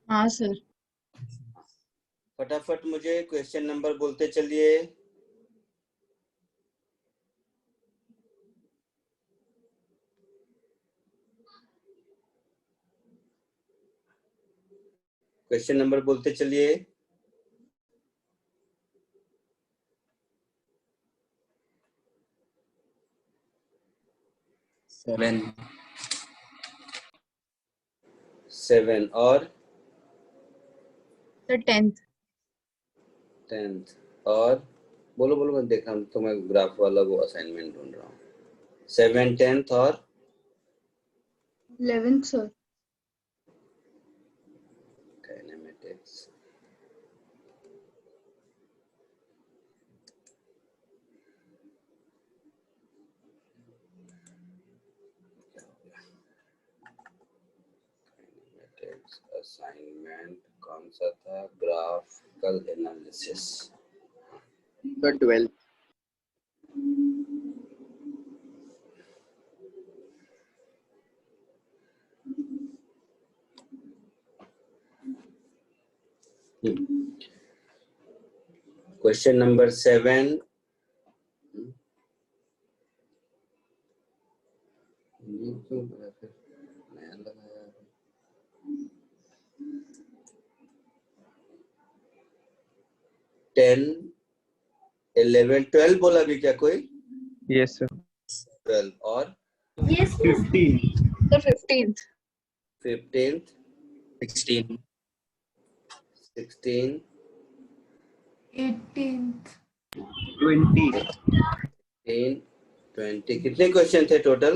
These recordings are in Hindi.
हाँ सर। फटाफट मुझे क्वेश्चन नंबर बोलते चलिए। क्वेश्चन नंबर बोलते चलिए। सेवन और सर 10th। और बोलो बोलो, मैं देखा तो मैं ग्राफ वाला वो असाइनमेंट ढूंढ रहा हूँ। 7, 10 और 11th सर। काइनेमेटिक्स। असाइनमेंट कौन सा था? Graphical analysis. The 12th. Question number 7। ये क्यों बड़ा फिर नया लगाया है? 10, 11, 12 बोला भी क्या कोई? Yes sir. 12 और Yes, 15. Sir 15th। 15th, 16. 16, 18th। 20. 20। कितने क्वेश्चन थे टोटल?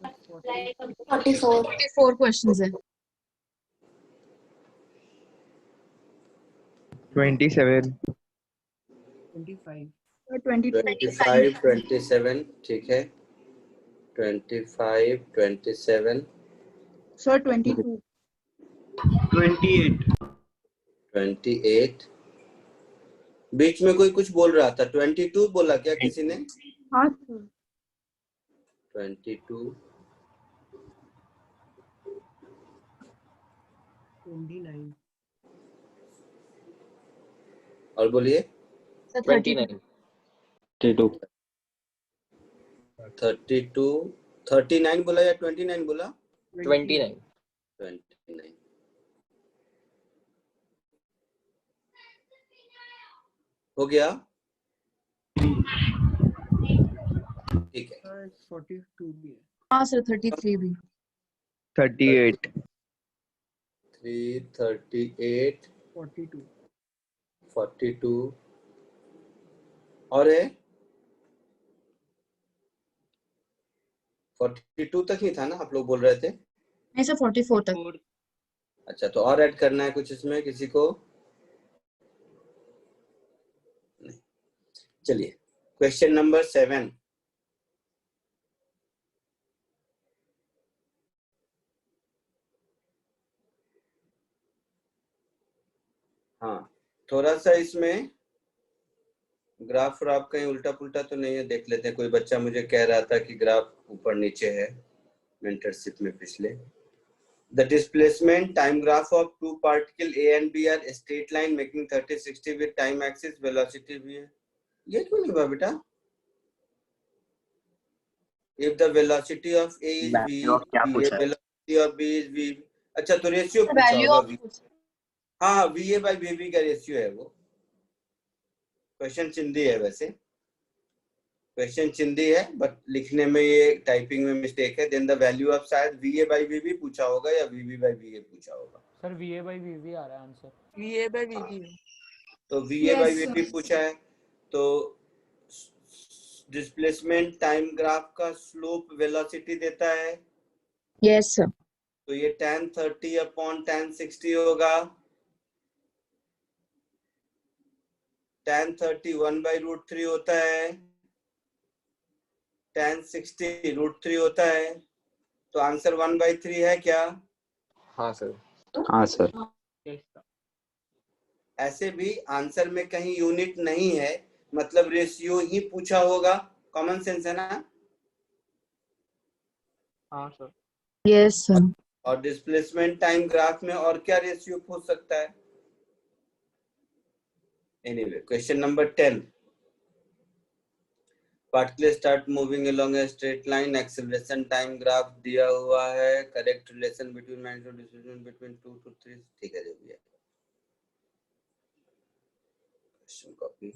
44 क्वेश्चंस है। 27. 25। 25, 27 ठीक है। 25, 27, सर 22। 28. 28। बीच में कोई कुछ बोल रहा था। 22 बोला क्या किसी ने? हाँ सर। 22, 29। और बोलिए। सर 32। 32. 32, 39 बोला या 29 बोला? 29. 29। हो गया? ठीक है। 42 भी है। हाँ सर 33 भी। 38. 3, 38, 42। 42 और है 42 तक ही था ना आप लोग बोल रहे थे? नहीं सर 44 तक। अच्छा, तो और ऐड करना है कुछ इसमें किसी को? नहीं। चलिए क्वेश्चन नंबर 7। हाँ, थोड़ा सा इसमें ग्राफ व्राफ कहीं उल्टा पुल्टा तो नहीं है, देख लेते हैं। कोई बच्चा मुझे कह रहा था कि ग्राफ ऊपर नीचे है मेंटरशिप में पिछले। The displacement time graph of two particles A and B are a straight line making 30, 60 with time axis velocity भी है। ये क्यों नहीं हुआ बेटा? If the velocity of A is V, velocity of B is V। अच्छा, तो रेशियो पूछा होगा V। हाँ, VA by VB का रेशियो है वो। क्वेश्चन चिंदी है वैसे, क्वेश्चन चिंदी है, बट लिखने में ये टाइपिंग में मिस्टेक है। देन द वैल्यू ऑफ शायद VA by VB पूछा होगा या VB by VA पूछा होगा। सर VA by VB आ रहा है आंसर। VA by VB। तो VA by VB पूछा है, तो डिस्प्लेसमेंट टाइम ग्राफ का स्लोप वेलोसिटी देता है। Yes sir. तो ये tan 30 अपॉन tan 60 होगा। tan 30 1/√3 होता है, tan 60 √3 होता है। तो आंसर 1/3 है क्या? हाँ सर। हाँ सर. ऐसे भी आंसर में कहीं यूनिट नहीं है, मतलब रेशियो ही पूछा होगा। कॉमन सेंस है ना? हाँ सर। Yes sir. और डिस्प्लेसमेंट टाइम ग्राफ में और क्या रेशियो पूछ सकता है? Anyway, question number 10, particle start moving along a straight line, acceleration time graph दिया हुआ है, correct relation between magnitude displacement between 2 to 3, ठीक है, जो भी है। Question copy,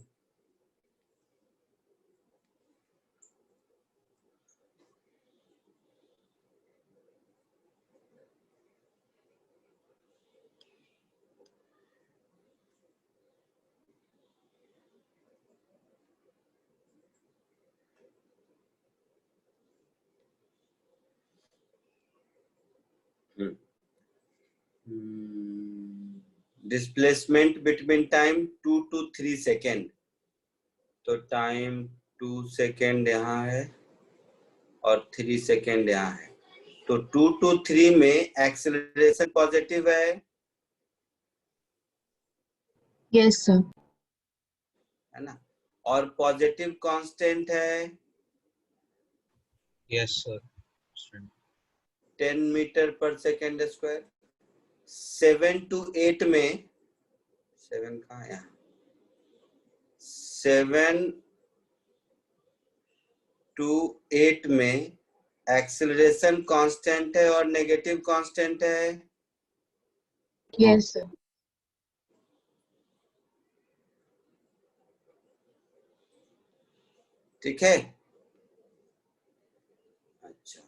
displacement between time 2 to 3 second, तो टाइम 2 सेकेंड यहाँ है और 3 सेकेंड यहाँ है, तो 2 to 3 में एक्सेलरेशन पॉजिटिव है। Yes, sir. है ना, और पॉजिटिव कांस्टेंट है। Yes, sir. 10 metre per second square. 7 to 8 में, 7 कहाँ है? 7 to 8 में एक्सेलरेशन कांस्टेंट है और नेगेटिव कांस्टेंट है। Yes, sir. ठीक है, अच्छा,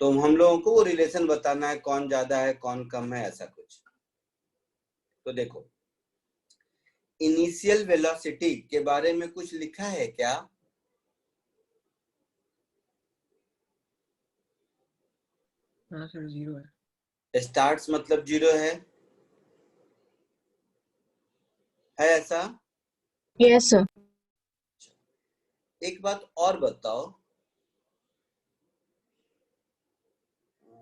तो हम लोगों को वो रिलेशन बताना है, कौन ज्यादा है कौन कम है, ऐसा कुछ। तो देखो, इनिशियल वेलोसिटी के बारे में कुछ लिखा है क्या? हाँ सर, 0 है। स्टार्ट्स मतलब 0 है ऐसा? Yes, sir. एक बात और बताओ,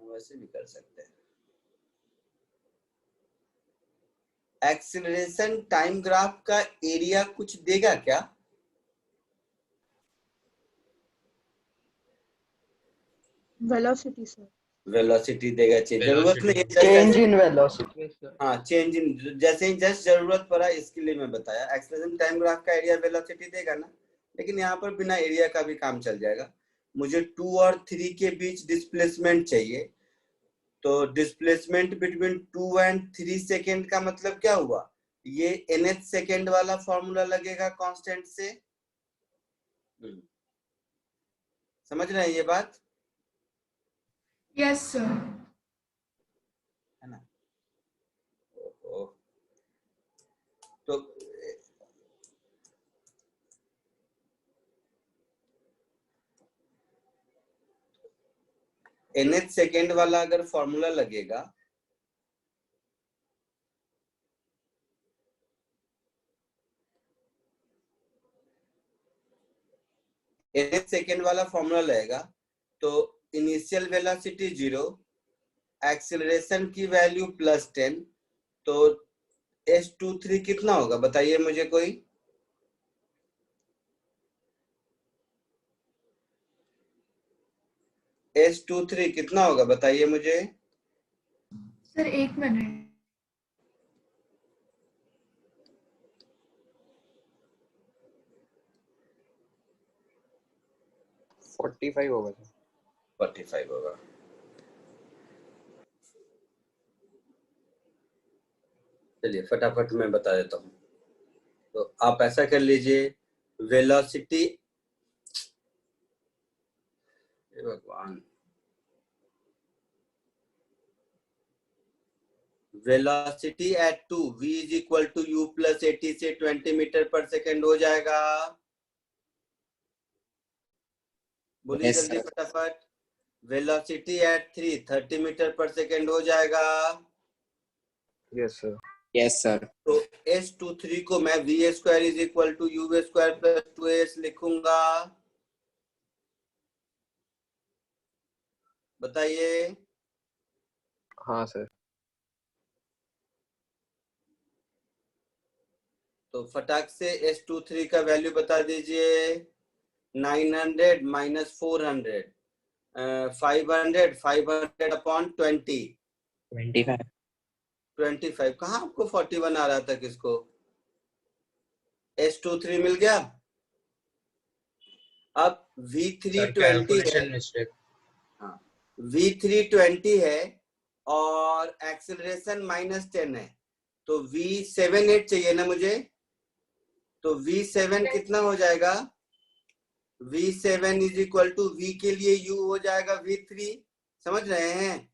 वैसे भी कर सकते हैं, एक्सीलरेशन टाइम ग्राफ का एरिया कुछ देगा क्या? Velocity, sir. वेलोसिटी देगा, चाहिए जरूरत नहीं है, चेंज इन वेलोसिटी। हाँ, चेंज इन, जैसे ही जस्ट जरूरत पड़ा इसके लिए मैं बताया, एक्सीलरेशन टाइम ग्राफ का एरिया वेलोसिटी देगा ना, लेकिन यहाँ पर बिना एरिया का भी काम चल जाएगा। मुझे 2 और 3 के बीच डिस्प्लेसमेंट चाहिए, तो डिस्प्लेसमेंट बिटवीन 2 and 3 सेकेंड का मतलब क्या हुआ? ये nth सेकेंड वाला फॉर्मूला लगेगा कांस्टेंट से। समझ रहे हैं ये बात? Yes, sir. है ना? तो nth सेकेंड वाला अगर फॉर्मूला लगेगा, nth सेकेंड वाला फॉर्मूला लगेगा, तो इनिशियल वेलोसिटी 0, एक्सेलरेशन की वैल्यू +10, तो S23 कितना होगा बताइए मुझे कोई? S23 कितना होगा बताइए मुझे? Sir 1 minute. सर 45 होगा सर। 45 होगा। चलिए फटाफट मैं बता देता हूँ। तो आप ऐसा कर लीजिए, वेलोसिटी, भगवान, velocity at 2 v is equal to u plus 80 से 20 मीटर पर सेकेंड हो जाएगा। बोलिए Yes, जल्दी sir. फटाफट। Velocity at 3 30 metre per second हो जाएगा। Yes sir. Yes, sir. तो S23 को मैं v square is equal to u square plus 2s लिखूंगा। बताइए। हाँ सर। तो फटाक से S23 का वैल्यू बता दीजिए। 900 माइनस 400, 500 अपॉन 20, 25. 25 कहाँ आपको 41 आ रहा था? किसको? S23 मिल गया। अब V320 है। हाँ, V320 है और एक्सेलरेशन -10 है, तो V78 चाहिए ना मुझे। तो V7 कितना हो जाएगा? V7 is equal to V के लिए U हो जाएगा V3, समझ रहे हैं?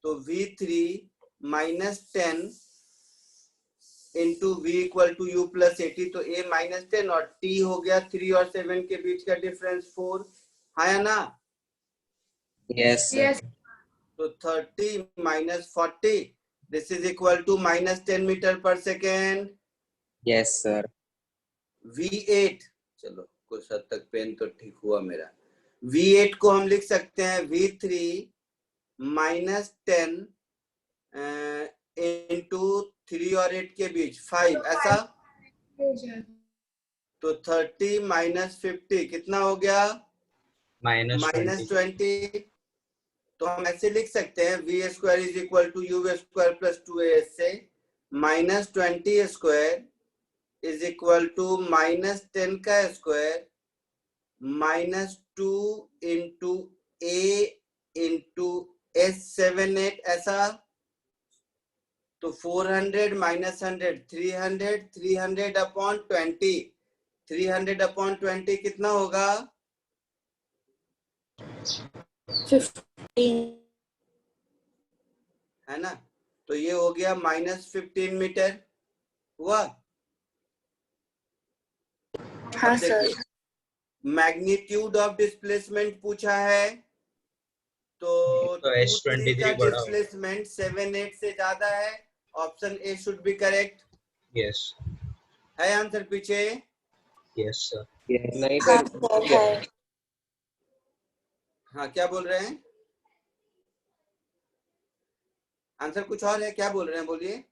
तो V3 -10 into V equal to U plus 80, तो A -10 और T हो गया 3 और 7 के बीच का डिफरेंस 4, है ना? Yes, sir. Yes. तो 30 minus 40, this is equal to -10 metre per second. Yes, sir. V8, चलो कुछ हद तक पेन तो ठीक हुआ मेरा। V8 को हम लिख सकते हैं V3 -10 इंटू 3 और 8 के बीच 5, ऐसा। तो 30 minus 50 कितना हो गया? -20। तो हम ऐसे लिख सकते हैं V² is equal to U² plus 2AS से -20² इज इक्वल टू -10 का square -2 into A into S78, ऐसा। तो 400 माइनस 100 300, 300 अपॉन 20, 300 अपॉन 20 कितना होगा? 15. है ना? तो ये हो गया -15 मीटर हुआ। हाँ सर। मैग्नीट्यूड ऑफ डिस्प्लेसमेंट पूछा है, तो S23 का डिस्प्लेसमेंट 7-8 से ज्यादा है। Option A should be correct. Yes. है आंसर पीछे? Yes, sir. Yes. नहीं हाँ सर, सर है। हाँ, क्या बोल रहे हैं? आंसर कुछ और है, क्या बोल रहे हैं? बोलिए।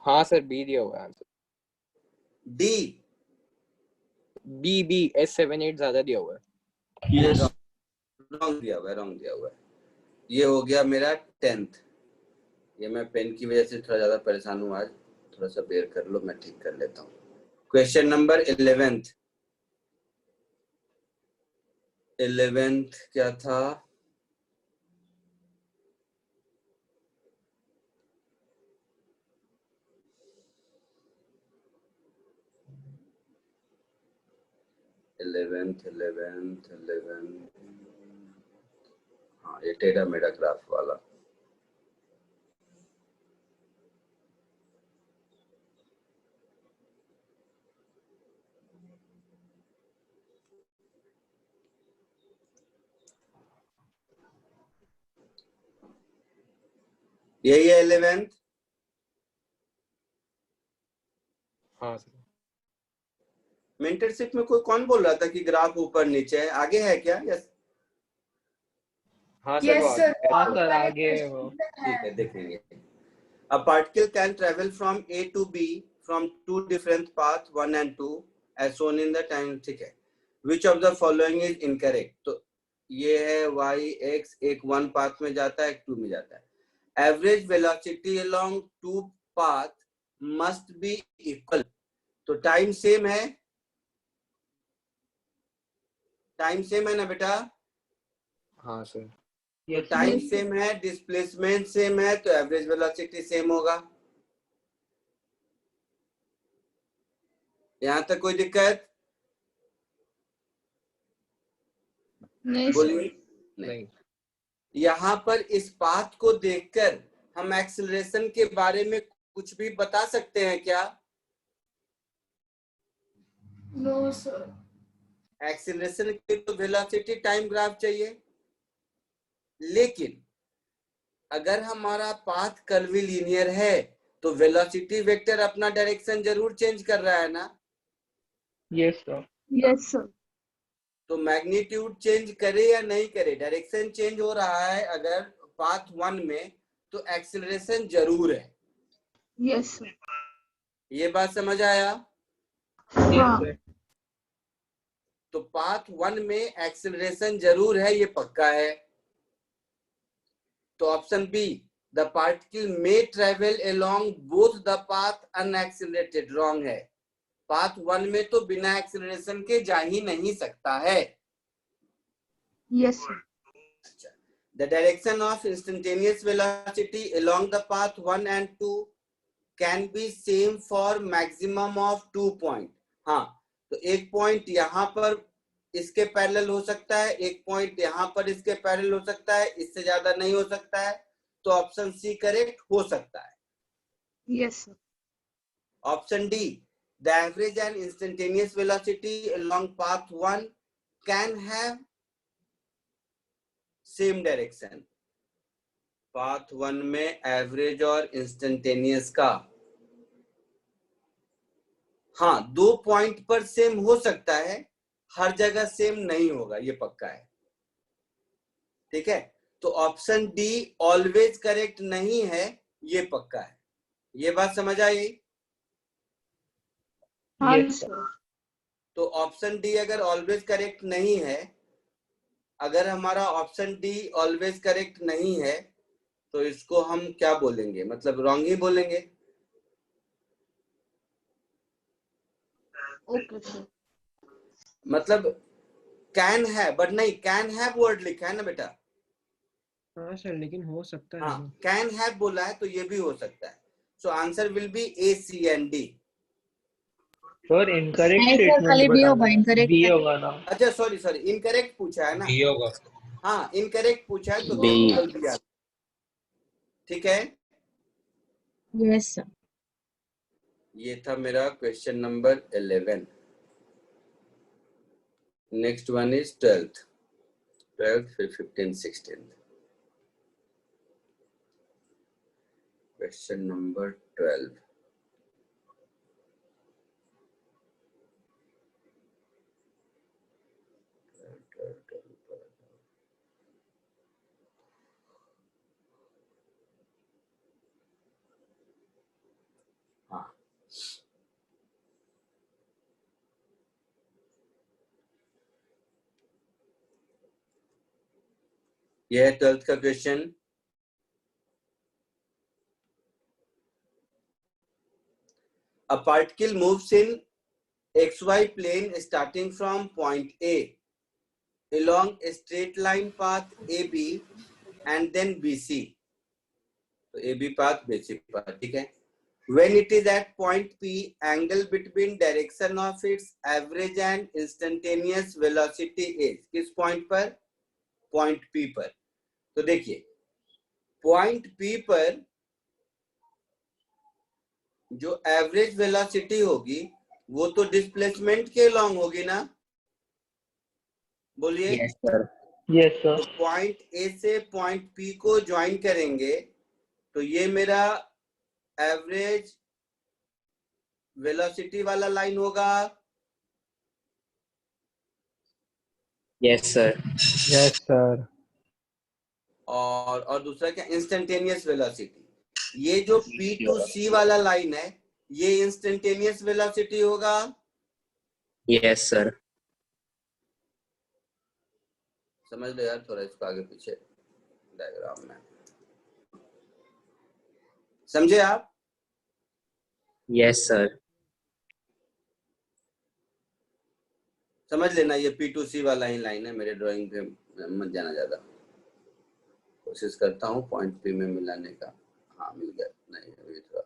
हाँ सर, बी दिया हुआ है आंसर। डी। बी S78 ज्यादा दिया हुआ है। रॉन्ग दिया हुआ है, रॉन्ग दिया हुआ है। ये हो गया मेरा 10th। ये मैं पेन की वजह से थोड़ा ज्यादा परेशान हूँ आज, थोड़ा सा बेयर कर लो, मैं ठीक कर लेता हूँ। क्वेश्चन नंबर 11th क्या था? इलेवेंथ हाँ, ये टेढ़ा मेढ़ा ग्राफ वाला। यही है 11th। हाँ सर। मेंटरशिप में कोई कौन बोल रहा था कि ग्राफ ऊपर नीचे है? आगे है क्या? यस। हाँ सर, Yes, वो sir. आगे। सर आगे हो। ठीक है, देखेंगे। A particle can travel from A to B from two different paths 1 and 2 as shown in the time, ठीक है। Which of the following is incorrect? तो ये है y x, एक 1 path में जाता है, एक 2 में जाता है। Average velocity along two path must be equal, तो टाइम सेम है। टाइम सेम है ना बेटा? हाँ सर। तो टाइम सेम है, डिस्प्लेसमेंट सेम है, तो एवरेज वेलोसिटी सेम होगा। यहां तक कोई दिक्कत? नहीं बोलिए। नहीं। यहाँ पर इस पाथ को देखकर हम एक्सेलरेशन के बारे में कुछ भी बता सकते हैं क्या? No sir. एक्सेलरेशन के तो वेलोसिटी टाइम ग्राफ चाहिए, लेकिन अगर हमारा पाथ कर्वीलिनियर है तो वेलोसिटी वेक्टर अपना डायरेक्शन जरूर चेंज कर रहा है ना? Yes, sir. Yes sir. तो मैग्नीट्यूड चेंज करे या नहीं करे, डायरेक्शन चेंज हो रहा है अगर पाथ 1 में, तो एक्सेलरेशन जरूर है। Yes sir. ये बात समझ आया? हाँ। तो पाथ 1 में एक्सेलरेशन जरूर है, ये पक्का है। तो option B, the particle may travel along both the path unaccelerated, wrong है। पाथ 1 में तो बिना एक्सीलरेशन के जा ही नहीं सकता है। Yes, sir. The direction of instantaneous velocity along the path 1 and 2 can be same for maximum of 2 point. हाँ, तो एक पॉइंट यहाँ पर इसके पैरेलल हो सकता है, एक पॉइंट यहाँ पर इसके पैरेलल हो सकता है, इससे ज्यादा नहीं हो सकता है। तो ऑप्शन सी करेक्ट हो सकता है। Yes, sir. Option D, the average and instantaneous velocity along path 1 can have same direction. Path 1 में एवरेज और इंस्टेंटेनियस का हाँ 2 पॉइंट पर सेम हो सकता है, हर जगह सेम नहीं होगा, ये पक्का है। ठीक है, तो ऑप्शन डी ऑलवेज करेक्ट नहीं है, ये पक्का है। ये बात समझ आई? हाँ Yes, sir. सर। तो ऑप्शन डी अगर ऑलवेज करेक्ट नहीं है, अगर हमारा ऑप्शन डी ऑलवेज करेक्ट नहीं है, तो इसको हम क्या बोलेंगे, मतलब रॉन्ग ही बोलेंगे। Okay sir. मतलब कैन है बट नहीं, कैन हैव वर्ड लिखा है ना बेटा। हाँ सर, लेकिन हो सकता है। हाँ, कैन हैव बोला है तो ये भी हो सकता है। So answer will be A, C and D. Sir incorrect नहीं सर, स्टेटमेंट खाली बी होगा, बताना, इनकरेक्ट बी है। होगा ना। अच्छा सॉरी इनकरेक्ट पूछा है ना। बी होगा। हाँ इनकरेक्ट पूछा है तो B. बिल्कुल भी आ- ठीक है। Yes sir. ये था मेरा question number 11। Next one is 12th, फिर 15th 16th। Question number 12। यह है 12th का question. A particle moves in XY plane starting from point A along a straight line path AB and then BC. तो AB path, BC path, ठीक है। When it is at point P, angle between direction of its average and instantaneous velocity is, किस पॉइंट पर? पॉइंट P पर। तो देखिए पॉइंट P पर जो एवरेज वेलोसिटी होगी वो तो डिस्प्लेसमेंट के लॉन्ग होगी ना, बोलिए। Yes sir. Yes sir. तो पॉइंट ए से पॉइंट पी को ज्वाइन करेंगे तो ये मेरा एवरेज वेलोसिटी वाला लाइन होगा। Yes sir. Yes sir. और दूसरा क्या, इंस्टेंटेनियस वेलोसिटी। ये जो पी टू सी वाला लाइन है ये इंस्टेंटेनियस वेलोसिटी होगा। Yes sir. समझ लो यार थोड़ा इसको आगे पीछे डायग्राम में, समझे आप? Yes sir. समझ लेना ये P2C वाला ही लाइन है, मेरे ड्राइंग पे मत जाना ज्यादा। कोशिश करता हूँ पॉइंट P में मिलाने का। हाँ मिल गया, नहीं अभी थोड़ा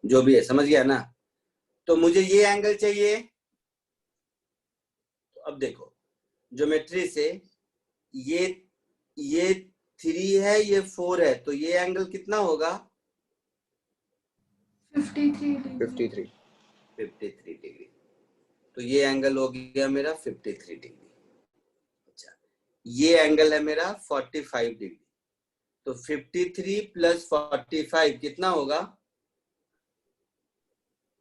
जो भी है समझ गया ना। तो मुझे ये एंगल चाहिए। तो अब देखो ज्योमेट्री से ये 3 है, ये 4 है, तो ये एंगल कितना होगा? 53। 53 डिग्री। तो ये एंगल हो गया मेरा 53 डिग्री। अच्छा ये एंगल है मेरा 45 डिग्री। तो 53 प्लस 45 कितना होगा?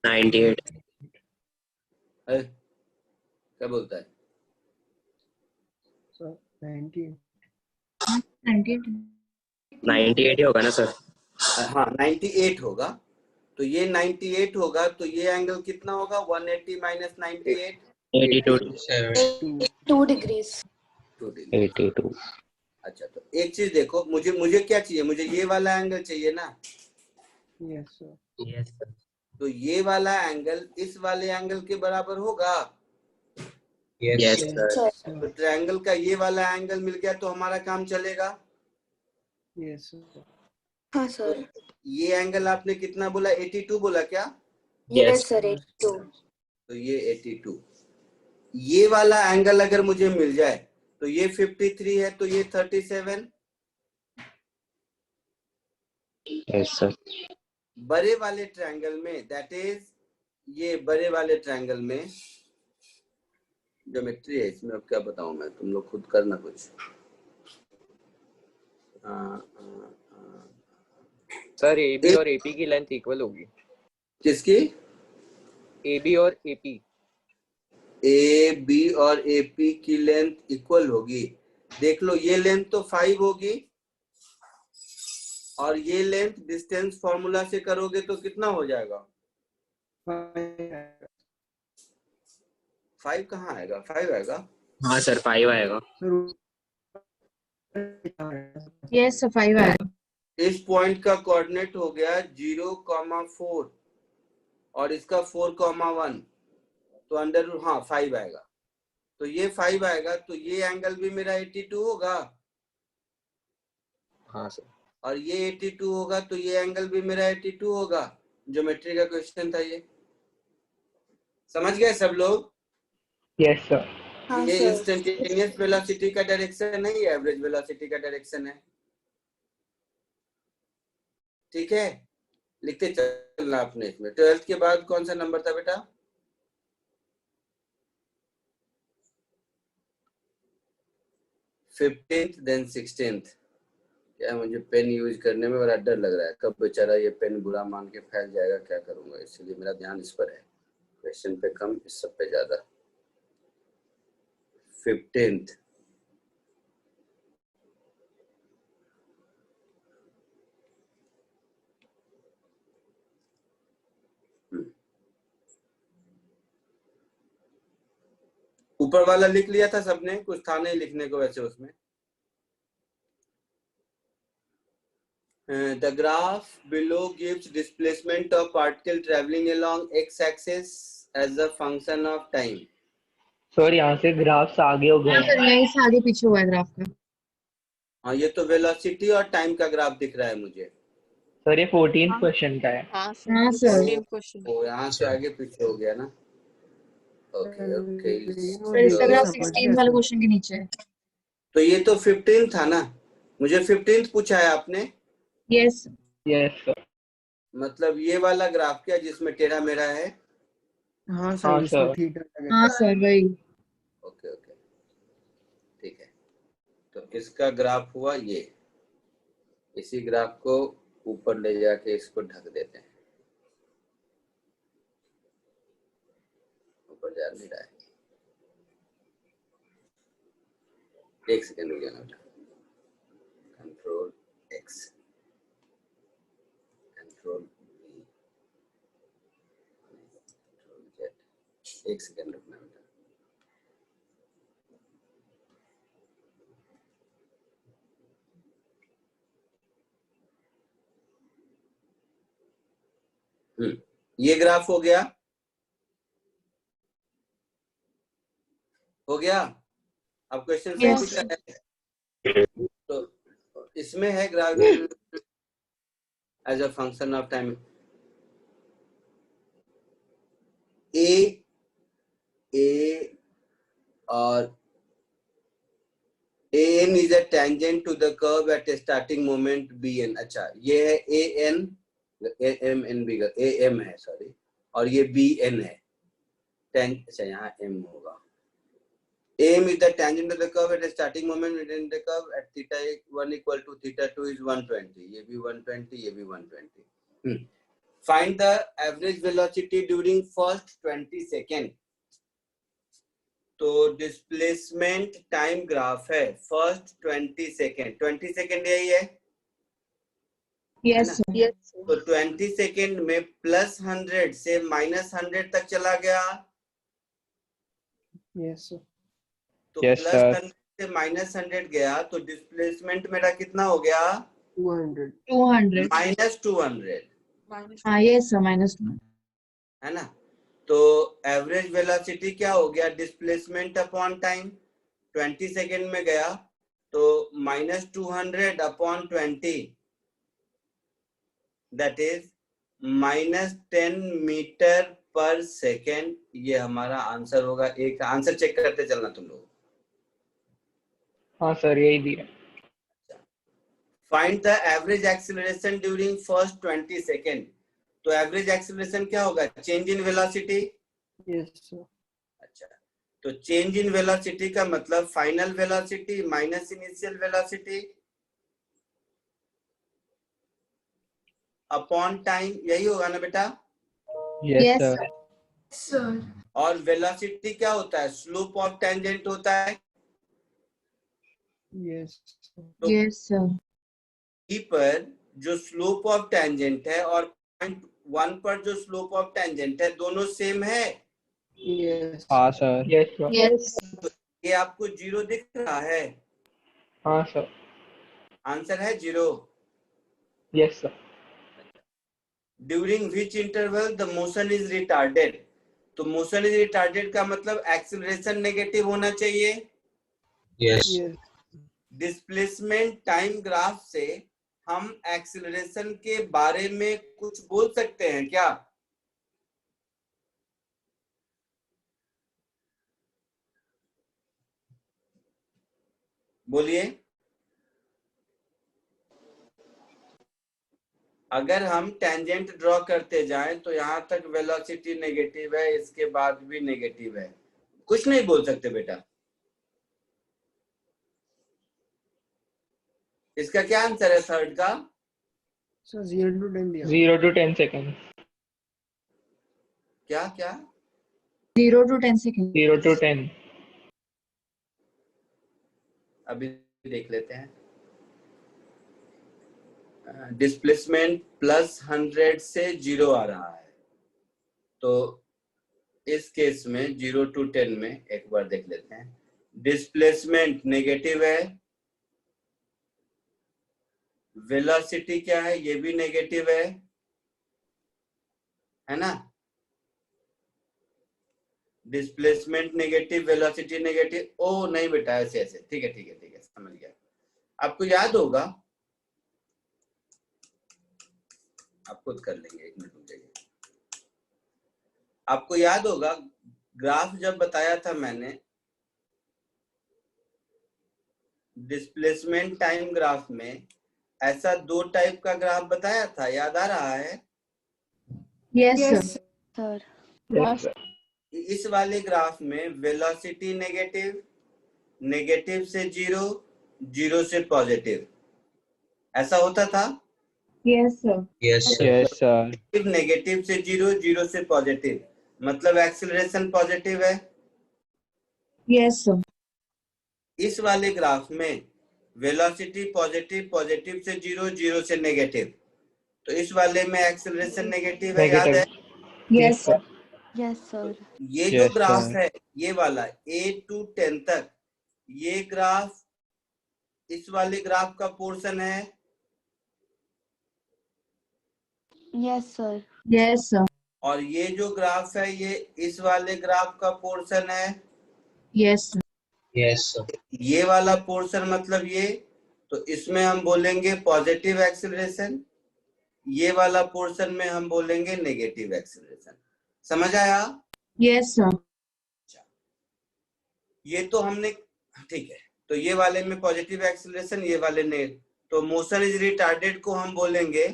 98। क्या बोलता है? सर 98। 98 ही होगा ना सर? हाँ 98 होगा। तो ये 98 होगा तो ये एंगल कितना होगा? 180 माइनस 98, 82। 2 डिग्रीज। 2 डिग्री। 82। अच्छा, तो एक चीज देखो, मुझे क्या चाहिए, मुझे ये वाला एंगल चाहिए ना। Yes sir. Yes sir. तो ये वाला एंगल इस वाले एंगल के बराबर होगा। Yes sir. तो ट्रायंगल का ये वाला एंगल मिल गया तो हमारा काम चलेगा। Yes sir. हाँ सर। ये एंगल आपने कितना बोला, 82 बोला क्या? Yes sir, 82। तो ये 82, ये वाला एंगल अगर मुझे मिल जाए तो ये 53 है, तो ये 37। Yes sir. बड़े वाले ट्रायंगल में, दैट इज ये बड़े वाले ट्रायंगल में ज्योमेट्री है, इसमें अब क्या बताऊं मैं, तुम लोग खुद करना कुछ। सर AB और AP की लेंथ इक्वल होगी। किसकी? AB और AP। AB और AP की लेंथ इक्वल होगी। देख लो, ये लेंथ तो 5 होगी और ये लेंथ डिस्टेंस फॉर्मूला से करोगे तो कितना हो जाएगा? 5 कहाँ आएगा? 5 आएगा। हाँ सर 5 आएगा। Yes sir, 5 आएगा। इस पॉइंट का कोऑर्डिनेट हो गया 0,4 और इसका 4,1, तो अंडर रूट, हाँ 5 आएगा। तो ये 5 आएगा, तो ये एंगल भी मेरा 82 होगा। हाँ सर। और ये 82 होगा, तो ये एंगल भी मेरा 82 होगा। ज्योमेट्री का क्वेश्चन था ये, समझ गए सब लोग? Yes sir. हाँ ये सर। इंस्टेंटेनियस वेलोसिटी का डायरेक्शन नहीं है, एवरेज वेलोसिटी का डायरेक्शन है। ठीक है, लिखते चलना आपने। इसमें 12th के बाद कौन सा नंबर था बेटा? Fifteenth, then 16th। क्या मुझे पेन यूज करने में बड़ा डर लग रहा है, कब बेचारा ये पेन बुरा मान के फैल जाएगा, क्या करूंगा, इसलिए मेरा ध्यान इस पर है, क्वेश्चन पे कम, इस सब पे ज्यादा। 15th, ऊपर वाला लिख लिया था सबने? कुछ था नहीं लिखने को वैसे उसमें। The graph below gives displacement of particle traveling along x-axis as a function of time. Sir यहाँ से ग्राफ से आगे हो हाँ गए। सर, यहीं से आगे पीछे हुआ है ग्राफ का। हाँ, ये तो वेलोसिटी और टाइम का ग्राफ दिख रहा है मुझे। सर ये 14th क्वेश्चन का है। हाँ हाँ सर। 14 क्वेश्चन। वो यहाँ से आगे पीछे हो गया ना। Okay okay. सर इसका ग्राफ 16 वाले क्वेश्चन के नीचे है। तो ये तो 15 था ना, मुझे 15 पूछा है आपने। Yes yes sir. मतलब ये वाला ग्राफ क्या जिसमें टेढ़ा मेढ़ा है? हाँ हाँ सर, इसको सर। थीटा लगा। हाँ सर, वही। ओके ओके, ठीक है। तो इसका ग्राफ हुआ ये, इसी ग्राफ को ऊपर ले जाके इसको ढक देते हैं, ऊपर जा नहीं रहा है। एक सेकेंड हो गया ना, control x, control we, control Z. एक सेकेंड रुकना बेटा। ये ग्राफ हो गया, हो गया। अब क्वेश्चन से Yes. पूछा है, तो इसमें है gravity as a function of time. A और an is a tangent to the curve at a starting moment bn। अच्छा, ये है an, am भी am है, सॉरी, और ये bn है। अच्छा, यहाँ m होगा। am is the tangent to the curve at a starting moment within the curve at theta 1 equal to theta 2 is 120। ये भी 120, ये भी 120। Find the average velocity during first 20 second। तो डिस्प्लेसमेंट टाइम ग्राफ है फर्स्ट 20 सेकेंड। 20 सेकेंड यही है। Yes sir. तो 20 सेकेंड में +100 से -100 तक चला गया। Yes sir. तो Yes, sir. से -100 गया तो डिस्प्लेसमेंट मेरा कितना हो गया? 200. 200. -200, हाँ यस सर, -200. है ना? तो एवरेज वेलोसिटी क्या हो गया? Displacement upon time. 20 सेकेंड में गया तो -200 upon 20, that is -10 metre per second. ये हमारा आंसर होगा। एक आंसर चेक करते चलना तुम लोग। हाँ सर यही दिया। Find the average acceleration during first 20 second. तो एवरेज एक्सीलरेशन क्या होगा? Change in velocity. Yes, sir. अच्छा, तो चेंज इन वेलोसिटी का मतलब final velocity minus initial velocity upon time, यही होगा ना बेटा? Yes Yes, sir. Sir. और वेलोसिटी क्या होता है? स्लोप ऑफ टेंजेंट होता है। Yes, sir. तो yes sir. E पर जो स्लोप ऑफ टेंजेंट है और पॉइंट 1 पर जो स्लोप ऑफ टेंजेंट है, दोनों सेम है। Yes. हाँ सर। Yes sir. Yes. ये आपको 0 दिख रहा है? हाँ सर। आंसर है 0। Yes sir. During which interval the motion is retarded. तो मोशन इज रिटार्डेड का मतलब एक्सीलरेशन नेगेटिव होना चाहिए। Yes. Yes. Displacement time graph से हम एक्सीलरेशन के बारे में कुछ बोल सकते हैं क्या? बोलिए। अगर हम टेंजेंट ड्रॉ करते जाएं तो यहां तक वेलोसिटी नेगेटिव है, इसके बाद भी नेगेटिव है, कुछ नहीं बोल सकते बेटा। इसका क्या आंसर है थर्ड का? So 0 to 10 दिया. 0 to 10 सेकेंड। क्या क्या? 0 to 10 seconds. 0 to 10। अभी देख लेते हैं। डिस्प्लेसमेंट +100 से 0 आ रहा है, तो इस केस में 0 to 10 में एक बार देख लेते हैं। डिस्प्लेसमेंट नेगेटिव है, वेलोसिटी क्या है? ये भी नेगेटिव है ना? Displacement negative, velocity negative. ओ नहीं बेटा, ऐसे ऐसे। ठीक है ठीक है ठीक है, समझ गया। आपको याद होगा, आप खुद कर लेंगे, 1 मिनट रुक जाइए। आपको याद होगा ग्राफ जब बताया था मैंने, डिस्प्लेसमेंट टाइम ग्राफ में ऐसा 2 टाइप का ग्राफ बताया था, याद आ रहा है? Yes, Yes, sir. sir. Yes sir. इस वाले ग्राफ में वेलोसिटी नेगेटिव, नेगेटिव से 0, 0 से पॉजिटिव, ऐसा होता था। Yes, sir. Yes, sir. Yes sir. Negative से 0, 0 से पॉजिटिव, मतलब एक्सीलरेशन पॉजिटिव है। Yes, sir. इस वाले ग्राफ में वेलोसिटी पॉजिटिव, पॉजिटिव से 0, 0 से नेगेटिव, तो इस वाले में एक्सीलरेशन नेगेटिव है, याद है? Yes, sir. Yes, sir. ये जो Yes, ग्राफ sir. है, ये वाला A to 10 तक, ये ग्राफ इस वाले ग्राफ का पोर्शन है। Yes, sir. Yes, sir. और ये जो ग्राफ है, ये इस वाले ग्राफ का पोर्शन है। Yes, sir. Yes, sir. ये वाला पोर्शन मतलब ये, तो इसमें हम बोलेंगे पॉजिटिव एक्सीलरेशन, ये वाला पोर्शन में हम बोलेंगे नेगेटिव एक्सीलरेशन। समझ आया? Yes, sir. ये तो हमने, ठीक है, तो ये वाले में पॉजिटिव एक्सीलरेशन, ये वाले ने, तो मोशन इज रिटार्डेड को हम बोलेंगे।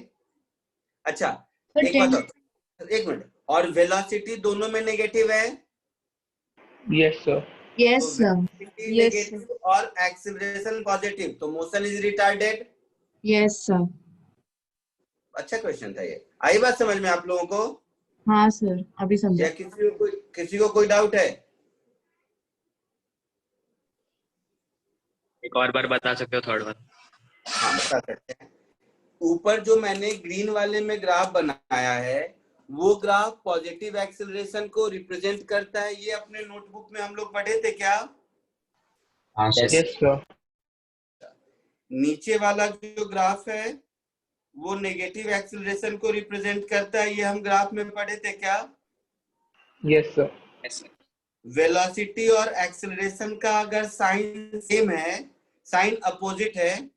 अच्छा एक बात और, 1 मिनट, और वेलोसिटी दोनों में नेगेटिव है। Yes sir. Yes, sir. Yes, negative और एक्सीलरेशन पॉजिटिव, तो motion is retarded. Yes, sir. अच्छा क्वेश्चन था ये। आई बात समझ में आप लोगों को? हाँ सर, अभी समझा। या किसी को कोई डाउट है? एक और बार बता सकते हो थर्ड वन? हाँ बता सकते हैं। ऊपर जो मैंने ग्रीन वाले में ग्राफ बनाया है, वो ग्राफ पॉजिटिव एक्सीलरेशन को रिप्रेजेंट करता है। ये अपने नोटबुक में हम लोग पढ़े थे क्या? हाँ सर। Yes, sir. नीचे वाला जो ग्राफ है वो नेगेटिव एक्सेलरेशन को रिप्रेजेंट करता है, ये हम ग्राफ में पढ़े थे क्या? Yes, sir. Yes, sir. Velocity और एक्सेलरेशन का अगर साइन सेम है, साइन अपोजिट है,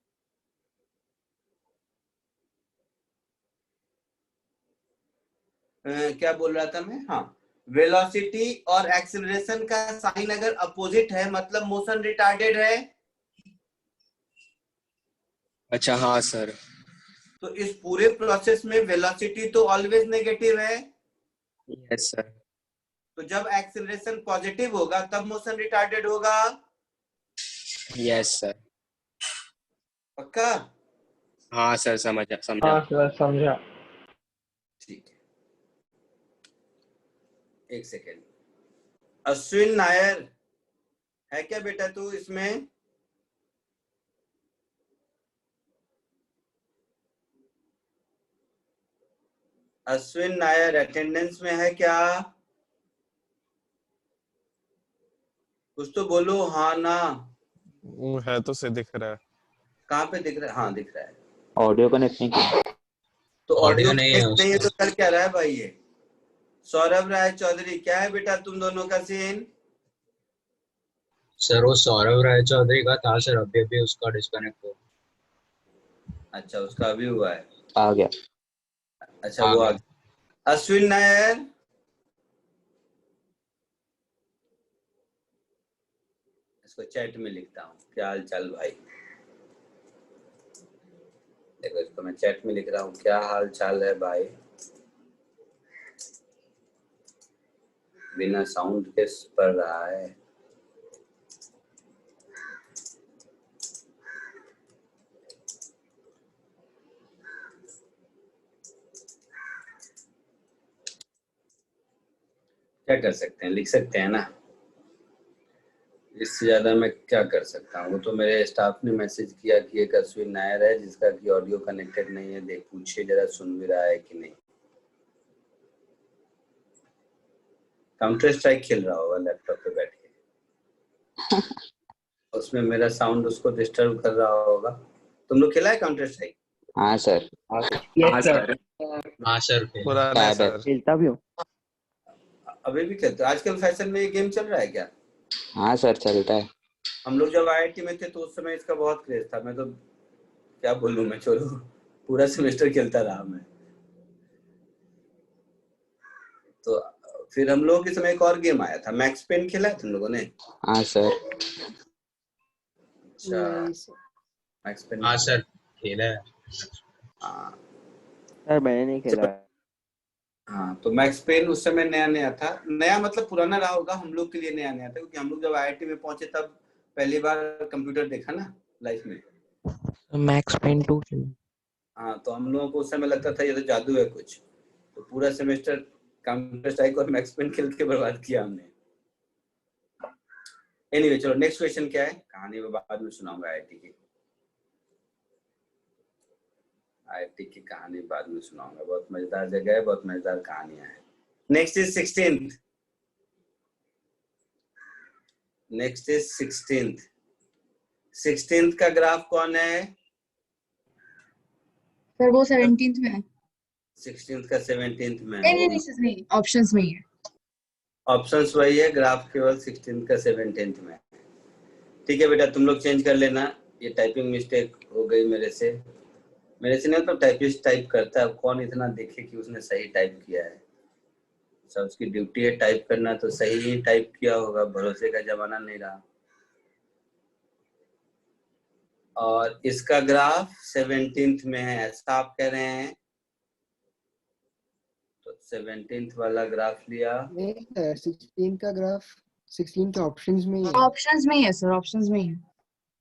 क्या बोल रहा था मैं? हाँ, वेलोसिटी और एक्सेलरेशन का साइन अगर अपोजिट है मतलब मोशन रिटार्डेड है। अच्छा हाँ सर। तो इस पूरे प्रोसेस में वेलोसिटी तो ऑलवेज नेगेटिव है। Yes sir. तो जब एक्सेलरेशन पॉजिटिव होगा तब मोशन रिटार्डेड होगा। Yes sir. पक्का? हाँ सर, समझा। हाँ सर, समझा। ठीक है, एक सेकेंड। अश्विन नायर है क्या बेटा तू इसमें? अश्विन नायर अटेंडेंस में है क्या? कुछ तो बोलो, हाँ ना। वो है तो से दिख रहा है। कहाँ पे दिख रहा है? हाँ दिख रहा है। ऑडियो कनेक्ट नहीं किया। तो ऑडियो नहीं है नहीं है तो कर क्या रहा है भाई ये? सौरभ राय चौधरी, क्या है बेटा तुम दोनों का सीन? सर वो सौरभ राय चौधरी का था सर, अभी अभी उसका डिस्कनेक्ट हो। अच्छा, उसका अभी हुआ है। आ गया। अच्छा वो आ गया। अश्विन नायर, इसको चैट में लिखता हूँ, क्या हाल चाल भाई? देखो इसको मैं चैट में लिख रहा हूँ, क्या हाल चाल है भाई? बिना साउंड के पढ़ रहा है। क्या कर सकते हैं, लिख सकते हैं ना, इससे ज्यादा मैं क्या कर सकता हूँ? वो तो मेरे स्टाफ ने मैसेज किया कि एक अश्विन नायर है जिसका कि ऑडियो कनेक्टेड नहीं है, देख पूछिए जरा सुन भी रहा है कि नहीं। काउंटर स्ट्राइक खेल रहा होगा लैपटॉप पे बैठ के, उसमें मेरा साउंड उसको डिस्टर्ब कर रहा होगा। तुम लोग खेला है काउंटर स्ट्राइक? हाँ सर। Yes, sir. हाँ सर। पुराना सर। खेलता भी हूँ। अभी भी खेलते हो? आजकल फैशन में ये गेम चल रहा है क्या? हाँ सर, चलता है। हम लोग जब आईआईटी में थे तो उस समय इसका बहुत क्रेज था। मैं तो क्या बोलूं, मैं छोड़ो, पूरा सेमेस्टर खेलता रहा मैं। तो फिर हम लोग के समय एक और गेम आया था, मैक्स पेन खेला है तुम लोगों ने? हाँ सर। अच्छा, मैक्स पेन। हाँ सर, खेला है। हाँ सर मैंने नहीं खेला। हाँ, तो मैक्स पेन उस समय नया नया था। नया मतलब पुराना रहा होगा, हम लोग के लिए नया नया था क्योंकि हम लोग जब आईआईटी में पहुंचे तब पहली बार कंप्यूटर देखा ना लाइफ में। Max pen 2। हाँ, तो हम लोगों को उस समय लगता था ये तो जादू है कुछ। तो पूरा सेमेस्टर काउंटर स्ट्राइक और मैक्स पेन खेल के बर्बाद किया हमने। एनीवे चलो नेक्स्ट क्वेश्चन क्या है? कहानी में बाद में सुनाऊंगा आईआईटी की कहानी बाद में सुनाऊंगा। बहुत मजेदार जगह है, बहुत मजेदार कहानियां हैं। Next is 16th। Next is 16th। 16th का ग्राफ कौन है? सर वो 17th में है। 16th का 17th में नहीं, ऑप्शंस में ही है। ऑप्शंस वही है, ग्राफ केवल 16th का 17th में। ठीक है बेटा, तुम लोग चेंज कर लेना। ये टाइपिंग मिस्टेक हो गई मेरे से नहीं तो टाइपिस्ट टाइप करता है, कौन इतना देखे कि उसने सही टाइप किया है। सब उसकी ड्यूटी है टाइप करना, तो सही ही टाइप किया होगा, भरोसे का जमाना नहीं रहा। और इसका ग्राफ 17th में है ऐसा आप कह रहे हैं, तो 17th वाला ग्राफ लिया। 16 का ग्राफ 16 के ऑप्शंस में ही है। ऑप्शंस में ही है सर, ऑप्शंस में ही है।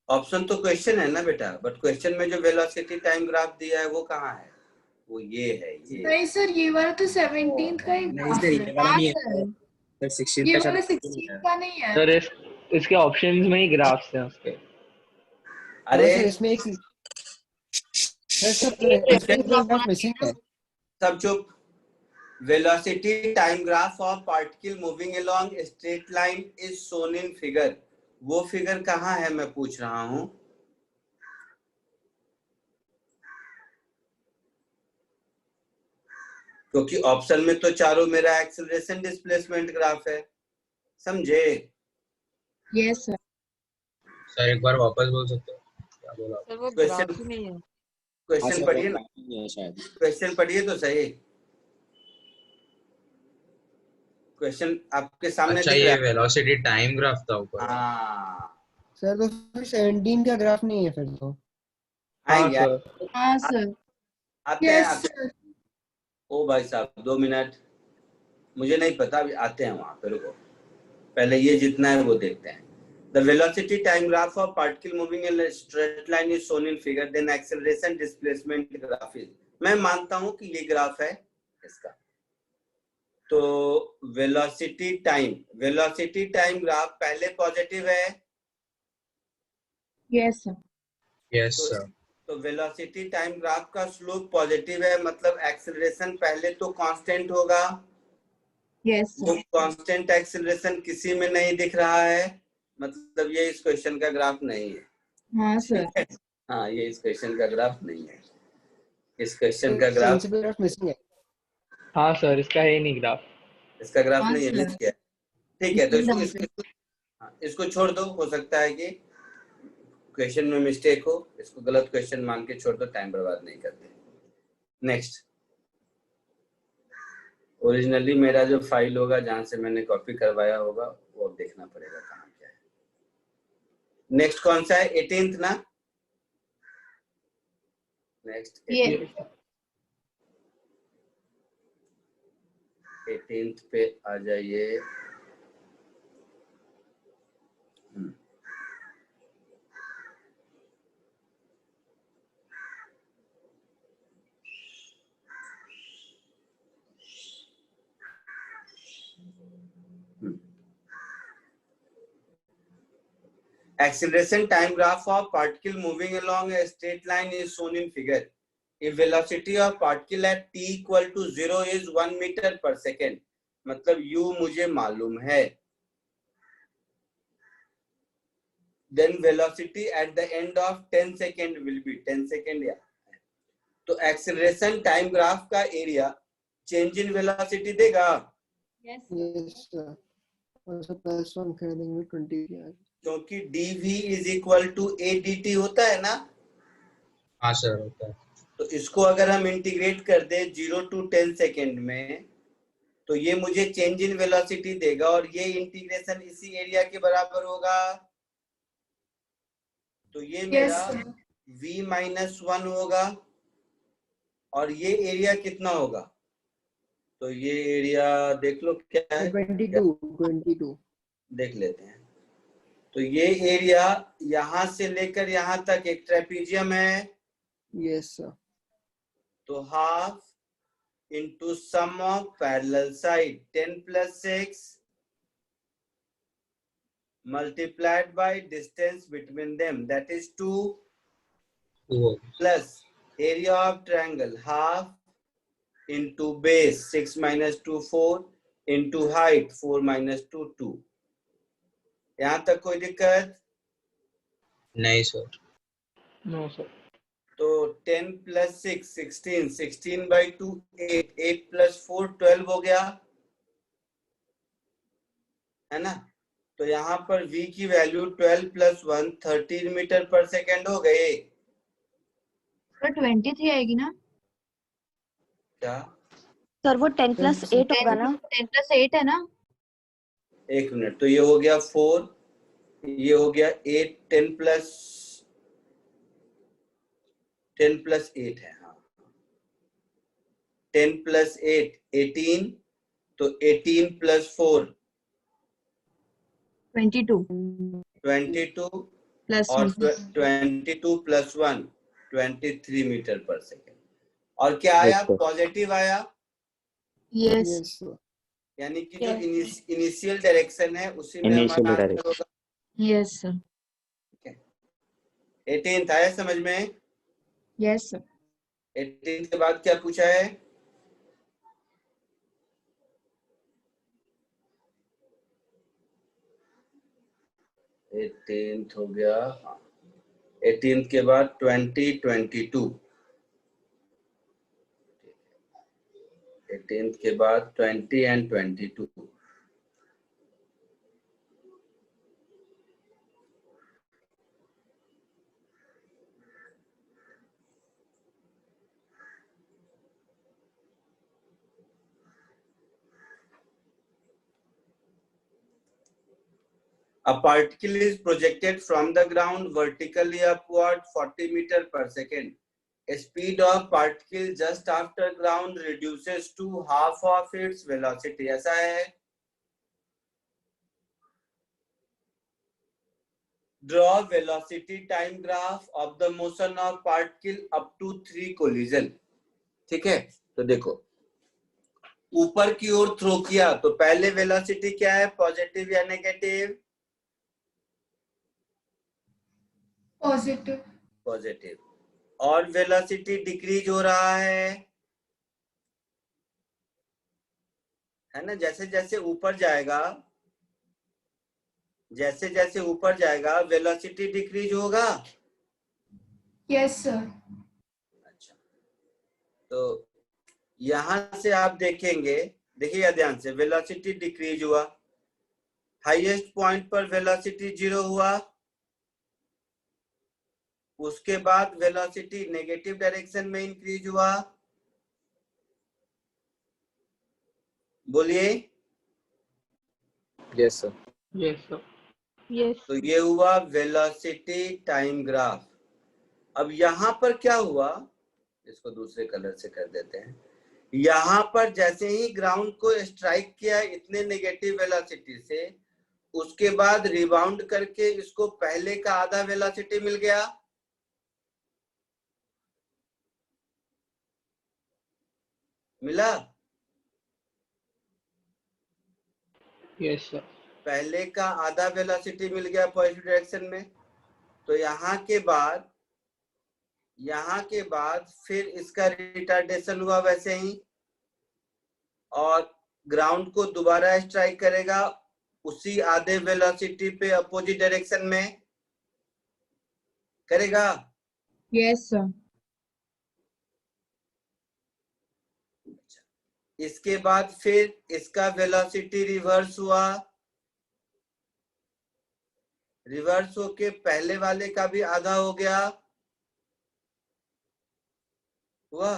ऑप्शन तो क्वेश्चन है ना बेटा, बट क्वेश्चन में जो वेलोसिटी टाइम ग्राफ दिया है वो कहाँ है? वो ये है, ये। नहीं सर, ये वाला तो 17th का ही ग्राफ है। ये वाला नहीं है सर, 16th ये का वाला शायद 16 का नहीं है सर इसके ऑप्शंस में ही ग्राफ्स हैं उसके। अरे इसमें एक ग्राफ मिसिंग है। सब चुप। Velocity time graph of particle moving along a straight line is shown in figure. वो फिगर कहाँ है मैं पूछ रहा हूं। क्योंकि ऑप्शन में तो चारों मेरा एक्सेलरेशन डिस्प्लेसमेंट ग्राफ है, समझे? Yes sir. सर एक बार वापस बोल सकते हो क्या बोला? सर वो क्वेश्चन ग्राफ ही नहीं है। क्वेश्चन पढ़िए ना, क्वेश्चन पढ़िए तो सही। क्वेश्चन आपके सामने अच्छा दिख ये रहा है। वेलोसिटी टाइम ग्राफ था ऊपर। हाँ सर तो फिर 17 का ग्राफ नहीं है फिर तो। हाँ आएंगे सर। हाँ सर। आते हैं यस आते हैं। सर। ओ भाई साहब 2 मिनट, मुझे नहीं पता, अभी आते हैं वहां पे, रुको। पहले ये जितना है वो देखते हैं। The velocity time graph of particle moving in a straight line is shown in figure, then acceleration displacement graph is। मैं मानता हूं कि ये ग्राफ है इसका। तो वेलोसिटी टाइम ग्राफ पहले पॉजिटिव है। Yes sir. यस तो सर। तो वेलोसिटी टाइम ग्राफ का स्लोप पॉजिटिव है, मतलब एक्सेलरेशन पहले तो कांस्टेंट होगा। यस वो सर। कांस्टेंट एक्सेलरेशन किसी में नहीं दिख रहा है, मतलब ये इस क्वेश्चन का ग्राफ नहीं है। हाँ सर। हाँ, ये इस क्वेश्चन का ग्राफ नहीं है। इस क्वेश्चन तो का ग्राफ, प्रिंसिपल ग्राफ मिसिंग है। हाँ सर, इसका है ही नहीं ग्राफ। इसका ग्राफ हाँ नहीं है, मिस सर। किया। ठीक है, तो इसमें इसको डाउट है। इसको हाँ, इसको छोड़ दो। हो सकता है कि क्वेश्चन में मिस्टेक हो, इसको गलत क्वेश्चन मान के छोड़ दो, टाइम बर्बाद नहीं करते। नेक्स्ट, ओरिजिनली मेरा जो फाइल होगा जहां से मैंने कॉपी करवाया होगा वो अब देखना पड़ेगा कहाँ क्या है। नेक्स्ट कौन सा है? 18th ना? नेक्स्ट ये 18th पे आ जाइए। Acceleration time graph of particle moving along a straight line is shown in figure. If velocity of particle at t equal to 0 is 1 meter per second, मतलब u मुझे मालूम है, then velocity at the end of 10 second will be 10 second या। तो acceleration time graph का एरिया change in velocity देगा। यस सर, और सब +1 कर देंगे 20 यार। क्योंकि dv is equal to a dt होता है ना। हाँ सर होता है। तो इसको अगर हम इंटीग्रेट कर दे 0 to 10 सेकेंड में, तो ये मुझे चेंज इन वेलोसिटी देगा, और ये इंटीग्रेशन इसी एरिया के बराबर होगा। तो ये मेरा v-1 होगा, और ये एरिया कितना होगा? तो ये एरिया देख लो क्या है, 22 देख लेते हैं। तो ये एरिया यहां से लेकर यहां तक एक ट्रेपीजियम है। Yes sir. तो half into sum of parallel side 10 plus 6 multiplied by distance between them, that is 2 plus area of triangle half into base 6 minus 2 4 into height 4 minus 2 2। यहाँ तक कोई दिक्कत नहीं सर। No sir. तो 10 plus 6 16 16 by 2 8 8 plus 4 12 हो गया है ना। तो यहाँ पर v की value 12 plus 1 13 metre per second हो गए। सर 23 आएगी ना? क्या सर वो 10 plus 8 होगा ना? 10 plus 8 है ना? एक मिनट, तो ये हो गया 4, ये हो गया 8, 10 plus 8 है। हाँ 10 plus 8 18, तो 18 plus 4 22 प्लस और 22 plus 1 23 मीटर पर सेकेंड। और क्या आया? पॉजिटिव आया। यस यानी कि जो इनिशियल डायरेक्शन है उसी में हमारा आंसर होगा। Yes sir. 18th आया समझ में? Yes sir. 18th के बाद क्या पूछा है? 18th हो गया, 18th के बाद 20, 22, 18th के बाद 20 and 22. A particle is projected from the ground vertically upward 40 meters per second. A speed of particle just after ground reduces to half of its velocity. ऐसा है. Draw velocity time graph of the motion of particle up to 3 collision. ठीक है, तो देखो ऊपर की ओर थ्रो किया तो पहले वेलोसिटी क्या है, पॉजिटिव या नेगेटिव? पॉजिटिव. पॉजिटिव. और वेलोसिटी डिक्रीज हो रहा है ना, जैसे जैसे ऊपर जाएगा, जैसे जैसे ऊपर जाएगा वेलोसिटी डिक्रीज होगा. Yes sir. अच्छा, तो यहां से आप देखेंगे, देखिएगा ध्यान से, वेलोसिटी डिक्रीज हुआ, हाईएस्ट पॉइंट पर वेलोसिटी 0 हुआ, उसके बाद वेलोसिटी नेगेटिव डायरेक्शन में इंक्रीज हुआ. बोलिए. Yes sir. Yes sir. Yes. तो ये हुआ वेलोसिटी टाइम ग्राफ. अब यहाँ पर क्या हुआ, इसको दूसरे कलर से कर देते हैं. यहाँ पर जैसे ही ग्राउंड को स्ट्राइक किया इतने नेगेटिव वेलोसिटी से, उसके बाद रिबाउंड करके इसको पहले का आधा वेलोसिटी मिल गया. मिला. Yes sir. पहले का आधा वेलोसिटी मिल गया पॉजिटिव डायरेक्शन में. तो यहाँ के बाद फिर इसका रिटार्डेशन हुआ वैसे ही, और ग्राउंड को दोबारा स्ट्राइक करेगा उसी आधे वेलोसिटी पे अपोजिट डायरेक्शन में करेगा. Yes sir. इसके बाद फिर इसका वेलोसिटी रिवर्स हुआ, रिवर्स होके पहले वाले का भी आधा हो गया हुआ.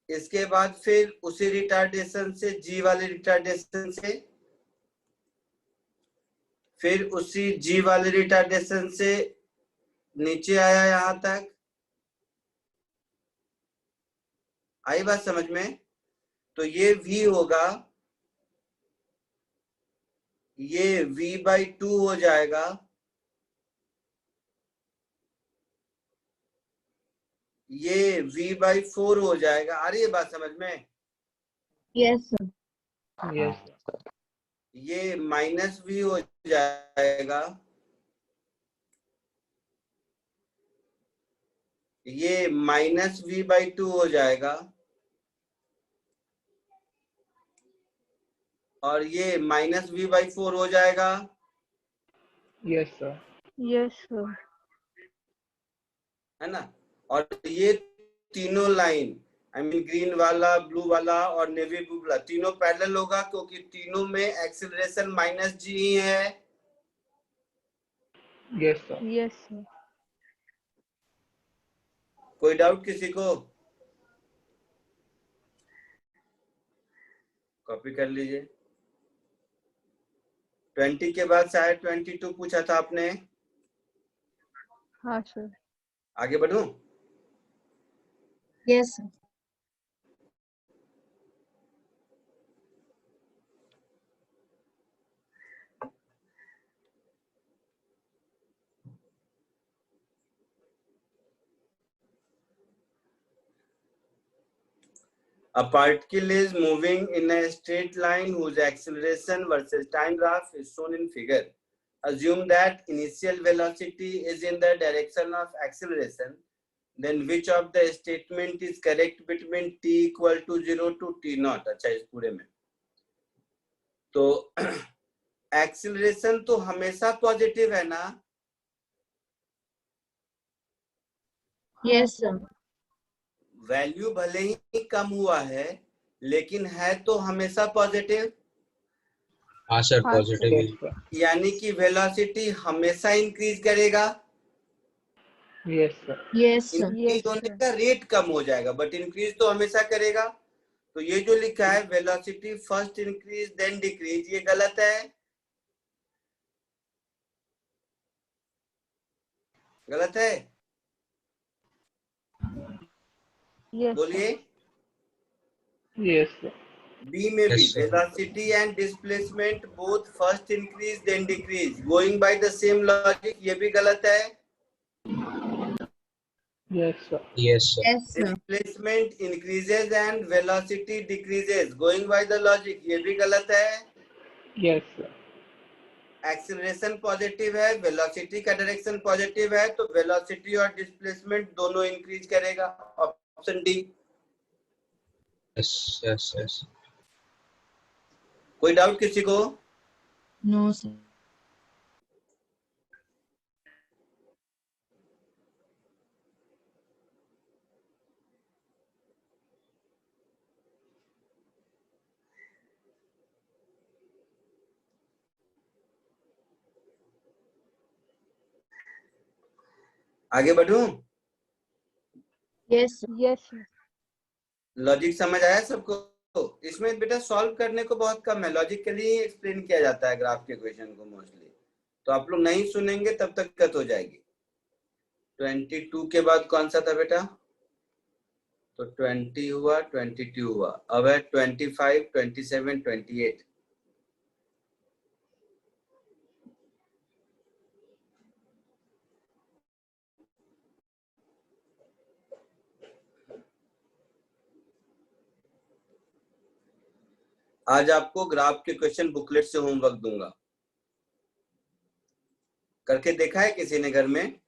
इसके बाद फिर उसी रिटार्डेशन से, जी वाले रिटार्डेशन से, फिर उसी जी वाले रिटार्डेशन से नीचे आया यहां तक. आई बात समझ में? तो ये v होगा, ये v/2 हो जाएगा, ये v/4 हो जाएगा. आ रही है बात समझ में? Yes sir. Yes sir. ये -v हो जाएगा, ये -v/2 हो जाएगा, और ये -v/4 हो जाएगा. Yes sir. Yes sir. है ना? और ये तीनों लाइन, आई मीन ग्रीन वाला, ब्लू वाला और नेवी ब्लू वाला, तीनों पैरेलल होगा क्योंकि तीनों में एक्सीलरेशन -g ही है. Yes sir. Yes sir. कोई डाउट किसी को? कॉपी कर लीजिए. 20 के बाद शायद 22 पूछा था आपने. हाँ सर. आगे बढ़ूं? Yes sir. A particle is moving in a straight line whose acceleration versus time graph is shown in figure. Assume that initial velocity is in the direction of acceleration. Then which of the statement is correct between t = 0 to t0? अच्छा, इस पूरे में तो एक्सीलरेशन तो हमेशा पॉजिटिव है ना? Yes, sir. वैल्यू भले ही कम हुआ है लेकिन है तो हमेशा पॉजिटिव। हाँ सर, हाँ, पॉजिटिव Yes, ही। sir. यानी कि वेलोसिटी हमेशा इंक्रीज करेगा। Yes, sir. Yes, sir. Increase Yes, होने sir. का रेट कम हो जाएगा बट इंक्रीज तो हमेशा करेगा। तो ये जो लिखा है velocity first increase then decrease, ये गलत है। गलत है? Yes, बोलिए। sir. Yes, sir. बी में भी Yes, sir. Velocity and displacement both first increase then decrease going by the same logic, ये भी गलत है। Yes, sir. Yes, sir. Yes, sir. Displacement increases and velocity decreases going by the logic, ये भी गलत है। Yes, sir. एक्सीलरेशन पॉजिटिव है, वेलोसिटी का डायरेक्शन पॉजिटिव है, तो वेलोसिटी और डिस्प्लेसमेंट दोनों इंक्रीज करेगा। Option D. Yes, yes, yes. कोई डाउट किसी को? No, sir. आगे बढ़ूं? Yes, sir. Yes, sir. Logic समझ आया सबको? इसमें बेटा सॉल्व करने को बहुत कम है, लॉजिकली ही एक्सप्लेन किया जाता है ग्राफ के क्वेश्चन को मोस्टली। तो आप लोग नहीं सुनेंगे तब तक दिक्कत हो जाएगी। 22 के बाद कौन सा था बेटा? तो 20 हुआ, 22 हुआ, अब है 25, 27, 28। आज आपको ग्राफ के क्वेश्चन बुकलेट से होमवर्क दूंगा। करके देखा है किसी ने घर में?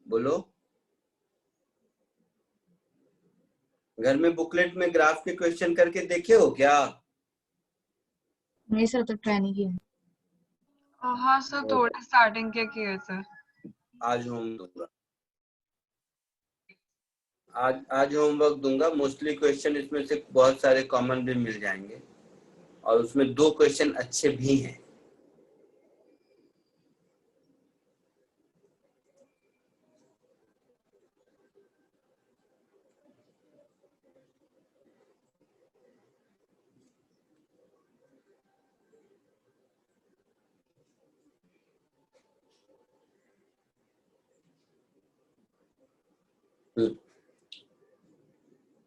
बोलो। घर में बुकलेट में ग्राफ के क्वेश्चन करके देखे हो क्या? नहीं सर, तो ट्राई नहीं किया। हाँ सर, थोड़े स्टार्टिंग के किए सर। आज होमवर्क दूंगा, आज होमवर्क दूंगा। मोस्टली क्वेश्चन इसमें से बहुत सारे कॉमन भी मिल जाएंगे और उसमें 2 क्वेश्चन अच्छे भी हैं।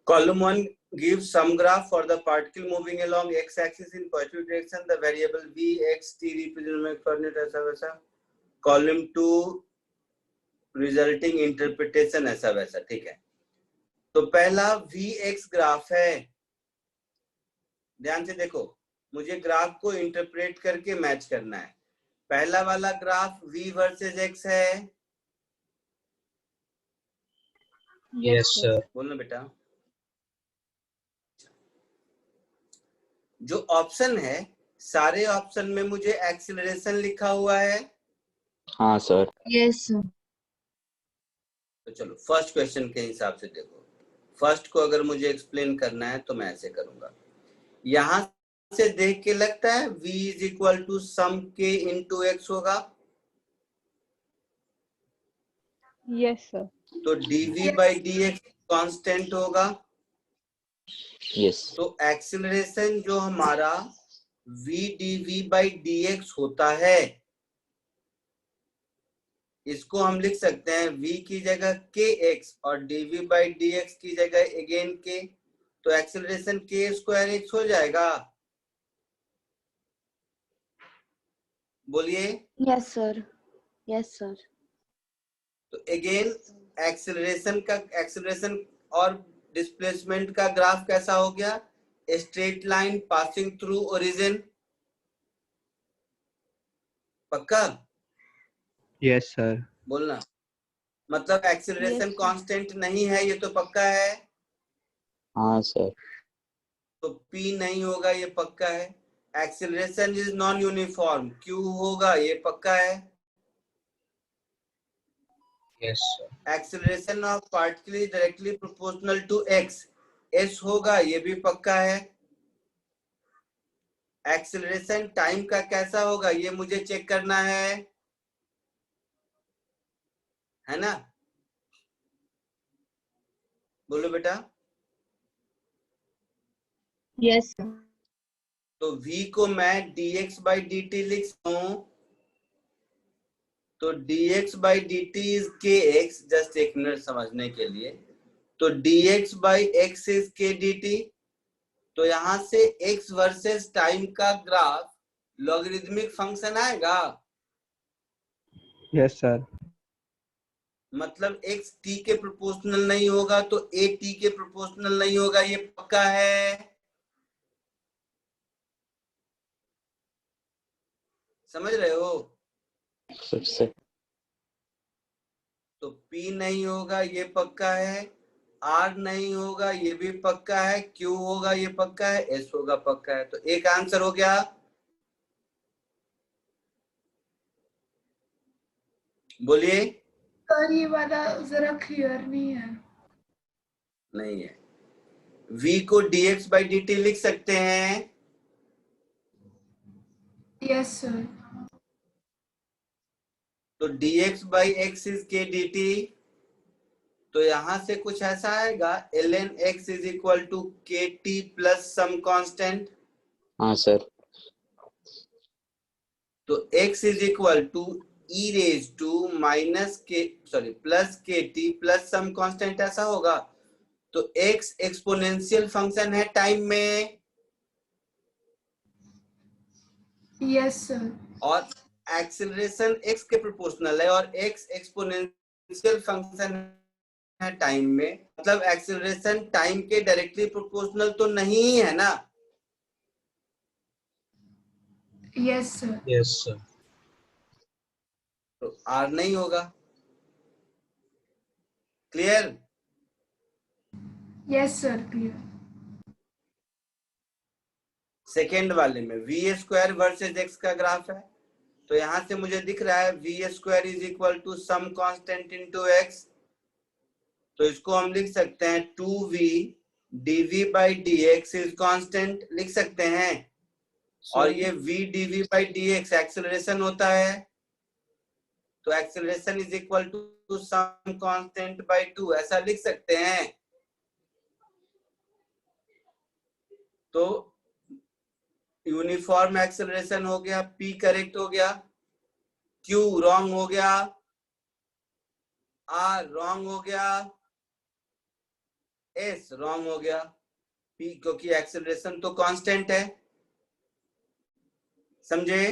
Column 1 gives some graph for the particle moving along x-axis in positive direction. The variable v, x, t represent coordinate ऐसा वैसा. Column 2 resulting interpretation ऐसा वैसा, ठीक है। तो पहला vx ग्राफ है, ध्यान से देखो, मुझे ग्राफ को इंटरप्रेट करके मैच करना है। पहला वाला ग्राफ v वर्सेस x है। Yes, sir. बोलना बेटा। जो ऑप्शन है, सारे ऑप्शन में मुझे एक्सीलरेशन लिखा हुआ है। हाँ सर। Yes sir. तो चलो फर्स्ट क्वेश्चन के हिसाब से देखो। फर्स्ट को अगर मुझे एक्सप्लेन करना है तो मैं ऐसे करूंगा। यहां से देख के लगता है v is equal to some k into x होगा। Yes sir. तो dv बाई dx कांस्टेंट होगा। यस। तो एक्सीलरेशन जो हमारा v dv बाई dx होता है, इसको हम लिख सकते हैं v की जगह kx और dv बाई dx की जगह अगेन k। तो एक्सीलरेशन k स्क्वायर x हो जाएगा। बोलिए। Yes sir. Yes sir. तो अगेन एक्सीलरेशन और डिस्प्लेसमेंट का ग्राफ कैसा हो गया? Straight line passing through origin. पक्का? Yes sir. बोलना। मतलब एक्सीलरेशन कांस्टेंट नहीं है, ये तो पक्का है। हाँ सर। तो P नहीं होगा, ये पक्का है। Acceleration is non uniform, Q होगा, ये पक्का है। Yes, sir. Acceleration of particle is directly proportional to x, S होगा, ये भी पक्का है। एक्सेलरेशन टाइम का कैसा होगा, ये मुझे चेक करना है ना? बोलो बेटा। Yes sir. तो v को मैं dx/dt लिख सकता हूं। तो dx/dt इज kx, जस्ट एक मिनट समझने के लिए। तो dx/x इज kdt। तो यहां से x वर्सेस टाइम का ग्राफ लॉगरिदमिक फंक्शन आएगा। Yes, sir. मतलब x t के प्रोपोर्शनल नहीं होगा तो a t के प्रोपोर्शनल नहीं होगा, ये पक्का है। समझ रहे हो? सबसे तो P नहीं होगा, ये पक्का है। R नहीं होगा, ये भी पक्का है। Q होगा, ये पक्का है। S होगा, पक्का है। तो एक आंसर हो गया। बोलिए। सर ये वाला जरा क्लियर नहीं है। नहीं है। V को dx/dt लिख सकते हैं। Yes sir. तो dx/x इज kdt। तो यहां से कुछ ऐसा आएगा, ln x is equal to kt plus some constant. हाँ सर। तो x is equal to e raise to plus kt plus some constant, ऐसा होगा। तो x एक्सपोनेंशियल फंक्शन है टाइम में। Yes sir. और एक्सेलरेशन x के प्रोपोर्शनल है, और x एक्सपोनेंशियल फंक्शन है टाइम में। मतलब एक्सेलरेशन टाइम के डायरेक्टली प्रोपोर्शनल तो नहीं है ना? Yes sir. Yes, sir. तो R नहीं होगा। Clear? Yes sir clear. Second वाले में v स्क्वायर वर्सेस x का ग्राफ है। तो यहां से मुझे दिख रहा है v square is equal to some constant into x। तो इसको हम लिख सकते हैं 2v dv/dx इज कांस्टेंट, लिख सकते हैं। और ये v dv/dx एक्सेलरेशन होता है। तो acceleration is equal to some constant by 2, ऐसा लिख सकते हैं। तो यूनिफॉर्म एक्सेलरेशन हो गया, p करेक्ट हो गया, q रॉन्ग हो गया, r रॉन्ग हो गया, s रॉन्ग हो गया। p क्योंकि एक्सेलरेशन तो कांस्टेंट है। समझे?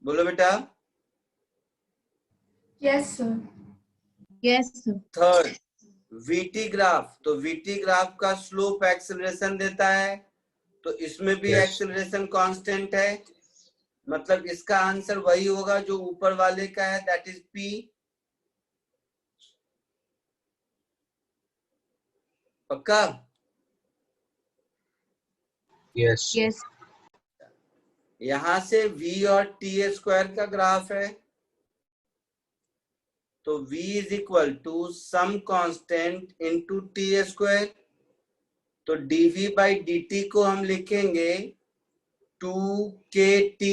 बोलो बेटा। Yes sir. Yes sir. Third VT graph. तो VT ग्राफ का स्लोप एक्सेलरेशन देता है। तो इसमें भी Yes. एक्सेलरेशन कांस्टेंट है। मतलब इसका आंसर वही होगा जो ऊपर वाले का है, दैट इज P। पक्का? Yes. यस। यहां से V और T स्क्वायर का ग्राफ है। तो V is equal to some constant into T square. तो dv/dt को हम लिखेंगे 2kt।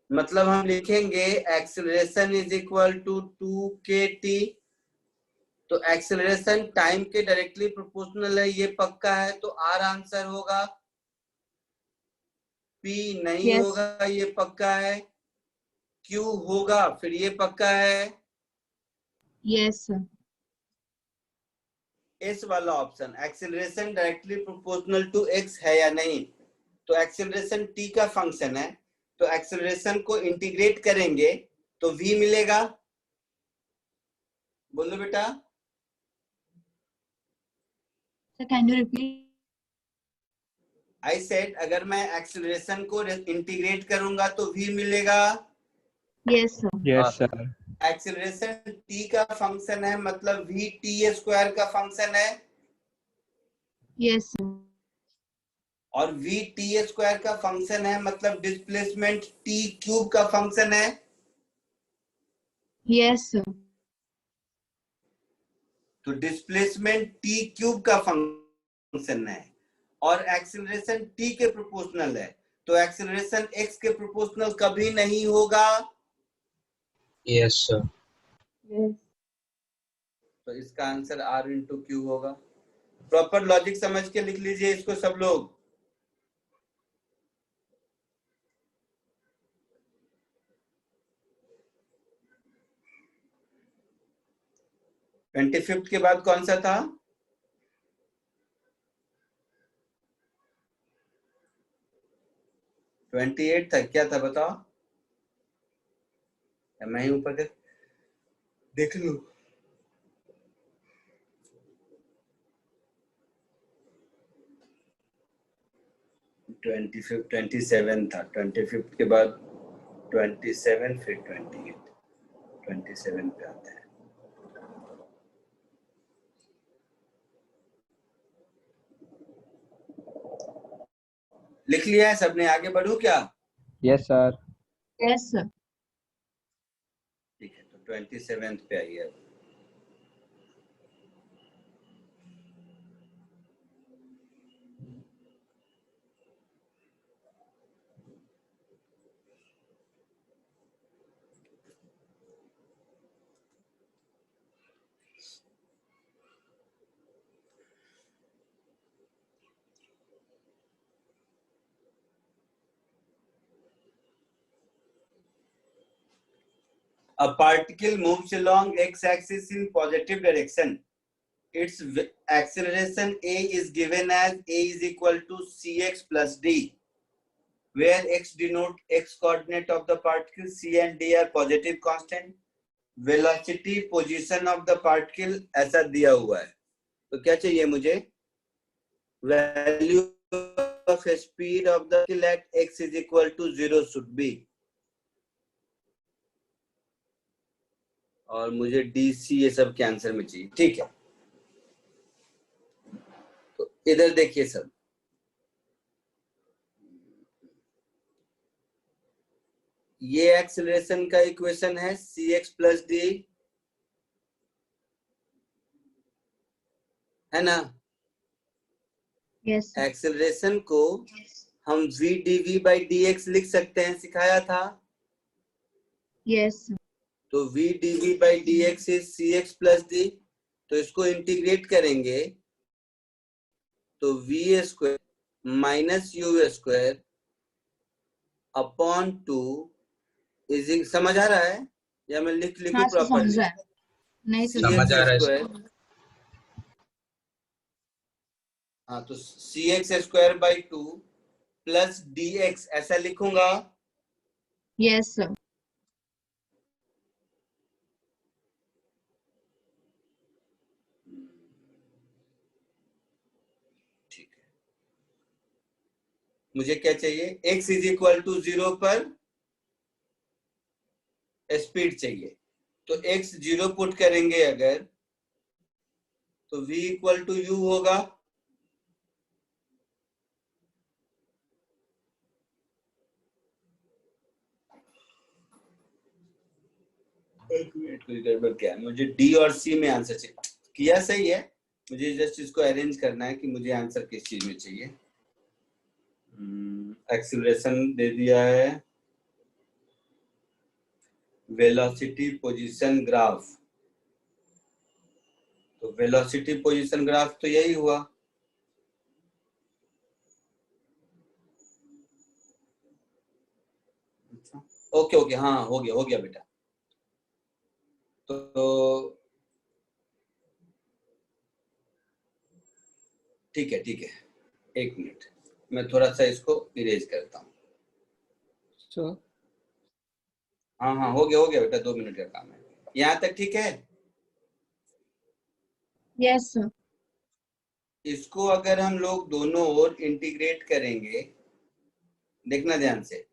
मतलब हम लिखेंगे acceleration is equal to 2kt। तो एक्सेलरेशन टाइम के डायरेक्टली प्रोपोर्शनल है, ये पक्का है। तो R आंसर होगा। P नहीं Yes. होगा, ये पक्का है। Q होगा, फिर ये पक्का है। Yes sir. इस वाला option acceleration directly proportional to x है या नहीं। तो एक्सेलरेशन t का फंक्शन है। तो एक्सेलरेशन को इंटीग्रेट करेंगे तो v मिलेगा। बोलो बेटा। Sir can you repeat? I said अगर मैं एक्सेलरेशन को इंटीग्रेट करूंगा तो v मिलेगा। Yes sir. Yes, sir. Acceleration t का फंक्शन है मतलब v t स्क्वायर का फंक्शन है। Yes, sir. और v t स्क्वायर का फंक्शन है मतलब डिस्प्लेसमेंट t क्यूब का फंक्शन है। Yes, sir. तो डिस्प्लेसमेंट t क्यूब का फंक्शन है और एक्सेलरेशन t के प्रोपोर्शनल है, तो एक्सेलरेशन x के प्रोपोर्शनल कभी नहीं होगा। Yes, sir. Yes. तो इसका आंसर r इंटू क्यू होगा। प्रॉपर लॉजिक समझ के लिख लीजिए इसको सब लोग। ट्वेंटी फिफ्थ के बाद कौन सा था? ट्वेंटी एट था, क्या था बताओ? मैं ही ऊपर देख लू। ट्वेंटी फिफ्थ 27 था, 25 के बाद 27 फिर 28, 27 पे आता है। लिख लिया है सबने? आगे बढ़ू क्या? Yes, sir. Yes, sir. ठीक है, तो 27 पे आइए अब। A particle moves along x-axis in positive direction. Its acceleration a is given as a is equal to cx plus d, where x denote x coordinate of the particle, c and d are positive constant. Velocity position of the particle ऐसा दिया हुआ है, तो क्या चाहिए मुझे? Value of speed of the particle at x is equal to 0 should be, और मुझे DC ये सब के आंसर में चाहिए। ठीक है, तो इधर देखिए सब, ये एक्सेलरेशन का इक्वेशन है cx प्लस डी, है ना? Yes, sir. एक्सेलरेशन को हम v dv by dx लिख सकते हैं, सिखाया था। Yes, sir. तो v dv by dx is cx plus D, तो इसको इंटीग्रेट करेंगे तो v square minus u square upon 2 is, समझ आ रहा है या मैं लिखूं हाँ, सर, प्रॉपर्ली? समझ रहा है। नहीं सर, समझ आ रहा है स्क्वायर, हाँ, तो cx square by 2 plus dx ऐसा लिखूंगा। Yes, sir. ठीक है, मुझे क्या चाहिए? x इज इक्वल टू 0 पर स्पीड चाहिए, तो x 0 पुट करेंगे अगर, तो v इक्वल टू u होगा। एक मिनट, कोई गड़बड़ क्या है? मुझे डी और सी में आंसर चाहिए। किया सही है, मुझे जस्ट इसको अरेंज करना है कि मुझे आंसर किस चीज में चाहिए। एक्सीलरेशन दे दिया है, वेलोसिटी पोजीशन ग्राफ, तो वेलोसिटी पोजीशन ग्राफ तो यही हुआ। ओके ओके, हाँ हो गया बेटा। तो ठीक है, एक मिनट, मैं थोड़ा सा इसको इरेज करता हूँ। Sure. हाँ हो गया बेटा, 2 मिनट का काम है। यहाँ तक ठीक है? Yes, sir. इसको अगर हम लोग दोनों ओर इंटीग्रेट करेंगे, देखना ध्यान से,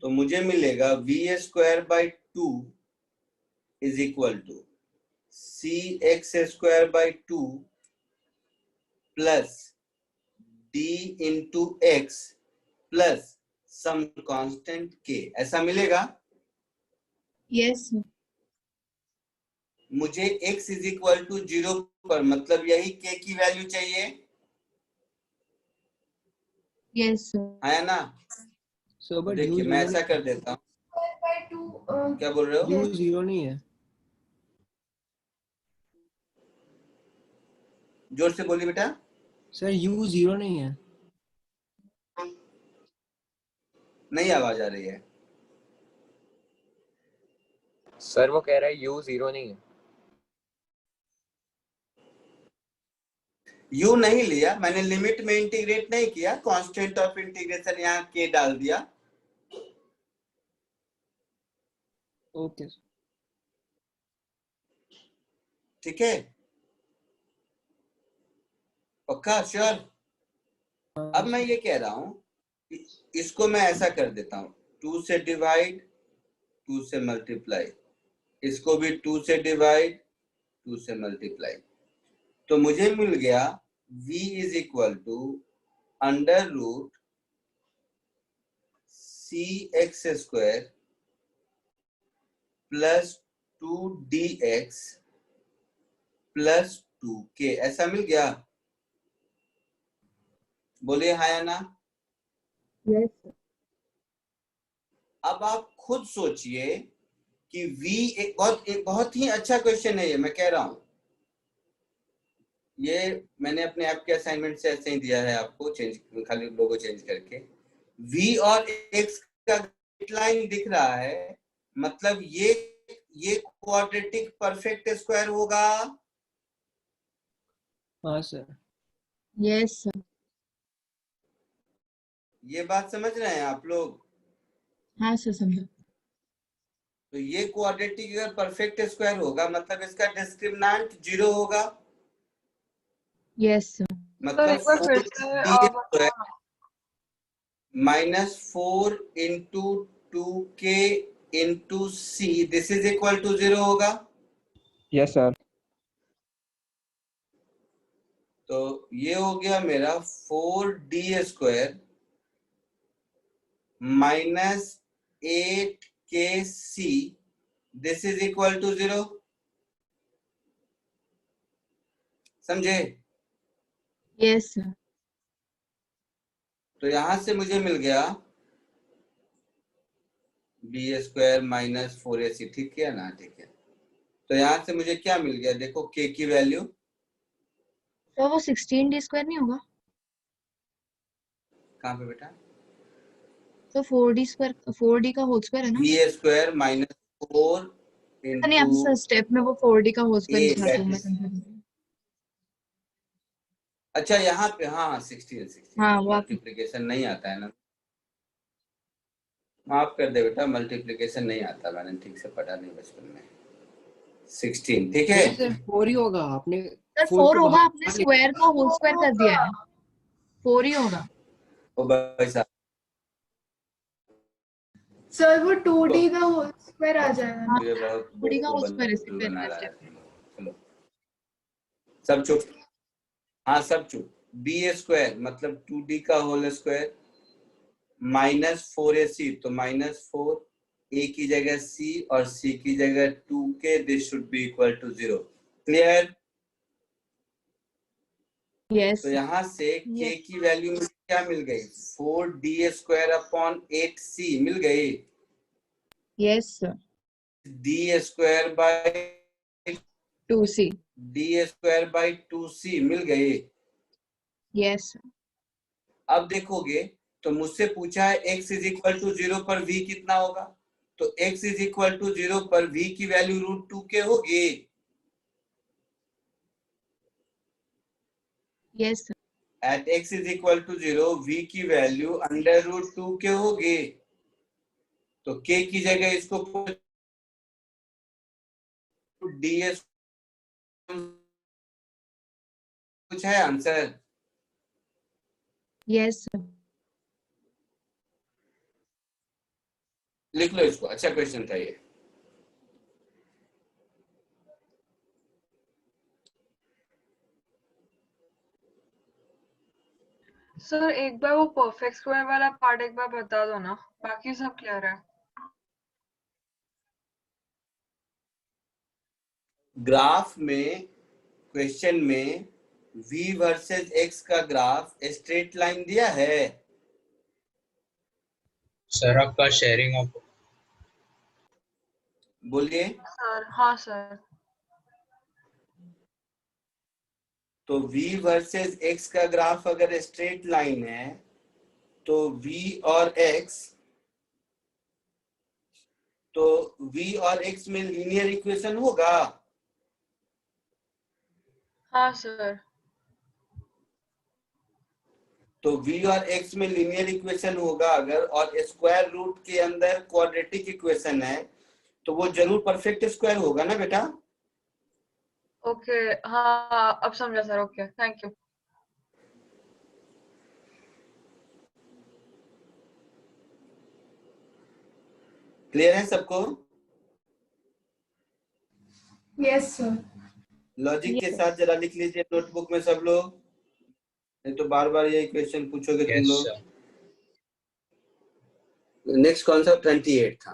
तो मुझे मिलेगा v² by 2 is equal to cx²/2 plus d into x plus some constant k, ऐसा मिलेगा। Yes sir. मुझे x इज इक्वल टू 0 पर मतलब यही k की वैल्यू चाहिए, यस सर। है ना। सर बट देखिए मैं ऐसा कर देता हूँ, क्या बोल रहे हो? यू 0 नहीं है। जोर से बोलिए बेटा। सर यू 0 नहीं है। नहीं आवाज आ रही है सर वो कह रहा है u 0 नहीं है। u नहीं लिया मैंने, लिमिट में इंटीग्रेट नहीं किया, कांस्टेंट ऑफ इंटीग्रेशन यहाँ k डाल दिया। ओके ठीक है, पक्का श्योर। अब मैं ये कह रहा हूं, इसको मैं ऐसा कर देता हूं, 2 से डिवाइड 2 से मल्टीप्लाई, इसको भी 2 से डिवाइड 2 से मल्टीप्लाई, तो मुझे मिल गया v is equal to under root cx² plus 2dx plus 2k, ऐसा मिल गया। बोलिए हाँ या ना। Yes sir. अब आप खुद सोचिए कि v एक बहुत ही अच्छा क्वेश्चन है, ये मैं कह रहा हूं, ये मैंने अपने ऐप के असाइनमेंट से ऐसे ही दिया है आपको, चेंज खाली लोगो चेंज करके। v और x का लाइन दिख रहा है, मतलब ये क्वाड्रेटिक परफेक्ट स्क्वायर होगा। हाँ सर। Yes sir. ये बात समझ रहे हैं आप लोग? हाँ सर समझा। तो ये क्वाड्रेटिक अगर परफेक्ट स्क्वायर होगा मतलब इसका डिस्क्रिमिनेंट 0 होगा। Yes sir. सर मतलब एक बार फिर से -4 into 2k into c, this is equal to 0 होगा। Yes sir. तो ये हो गया मेरा 4d² minus 8kc, this is equal to 0, समझे? Yes sir. तो यहां से मुझे मिल गया b² माइनस 4ac, ठीक है ना? ठीक है, तो यहां से मुझे क्या मिल गया, देखो k की वैल्यू। तो वो 16d² नहीं होगा? कहां पे बेटा? तो 4d² 4d का होल स्क्वायर है ना? b² माइनस 4 नहीं आप सर स्टेप में वो 4d का होल स्क्वायर लिखा तो मैं कंफ्यूज। अच्छा यहाँ पे हाँ 16 हाँ वो मल्टीप्लिकेशन नहीं आता है ना, माफ कर दे बेटा, मल्टीप्लिकेशन नहीं आता, मैंने ठीक से पढ़ा नहीं बचपन में। 16 ठीक है। सर 4 ही होगा, आपने सर 4 होगा, आपने स्क्वायर को होल स्क्वायर कर दिया है, 4 ही होगा। ओ भाई साहब सर वो 2d का होल स्क्वायर आ जाएगा। ये बहुत 2d का होल स्क्वायर है बना रहा है। स्टेप। चलो सब चुप, हाँ सब चुप। b² मतलब 2d का होल स्क्वायर माइनस 4ac, तो -4, a की जगह c और c की जगह 2k, this should be equal to 0। Clear? Yes. तो यहाँ से k की वैल्यू मुझे क्या मिल गई, 4d² / 8c मिल गई। Yes sir. d² by 2c। d² / 2c मिल गई। यस। अब देखोगे तो मुझसे पूछा है x इज इक्वल टू 0 पर v कितना होगा, तो x इज इक्वल टू 0 पर v की वैल्यू √2k होगी। Yes sir. At x is equal to 0 v की वैल्यू √2k होगी, तो k की जगह इसको ds कुछ है आंसर? Yes sir. लिख लो इसको, अच्छा क्वेश्चन था ये। सर एक बार वो परफेक्ट स्क्वायर वाला पार्ट एक बार बता दो ना, बाकी सब क्लियर है। ग्राफ में, क्वेश्चन में v वर्सेस x का ग्राफ स्ट्रेट लाइन दिया है। सर आपका शेयरिंग ऑफ बोलिए। सर हाँ सर। तो v वर्सेस x का ग्राफ अगर स्ट्रेट लाइन है तो v और x में लीनियर इक्वेशन होगा। हाँ सर। तो v और x में लीनियर इक्वेशन होगा अगर, और स्क्वायर रूट के अंदर क्वाड्रेटिक इक्वेशन है, तो वो जरूर परफेक्ट स्क्वायर होगा ना बेटा। ओके हाँ अब समझा sir. Okay thank you. Clear है सबको? Yes sir. लॉजिक के साथ जरा लिख लीजिए नोटबुक में सब लोग, नहीं तो बार बार यही क्वेश्चन पूछोगे तुम यस लोग। सर। नेक्स्ट कौन सा? 28 था।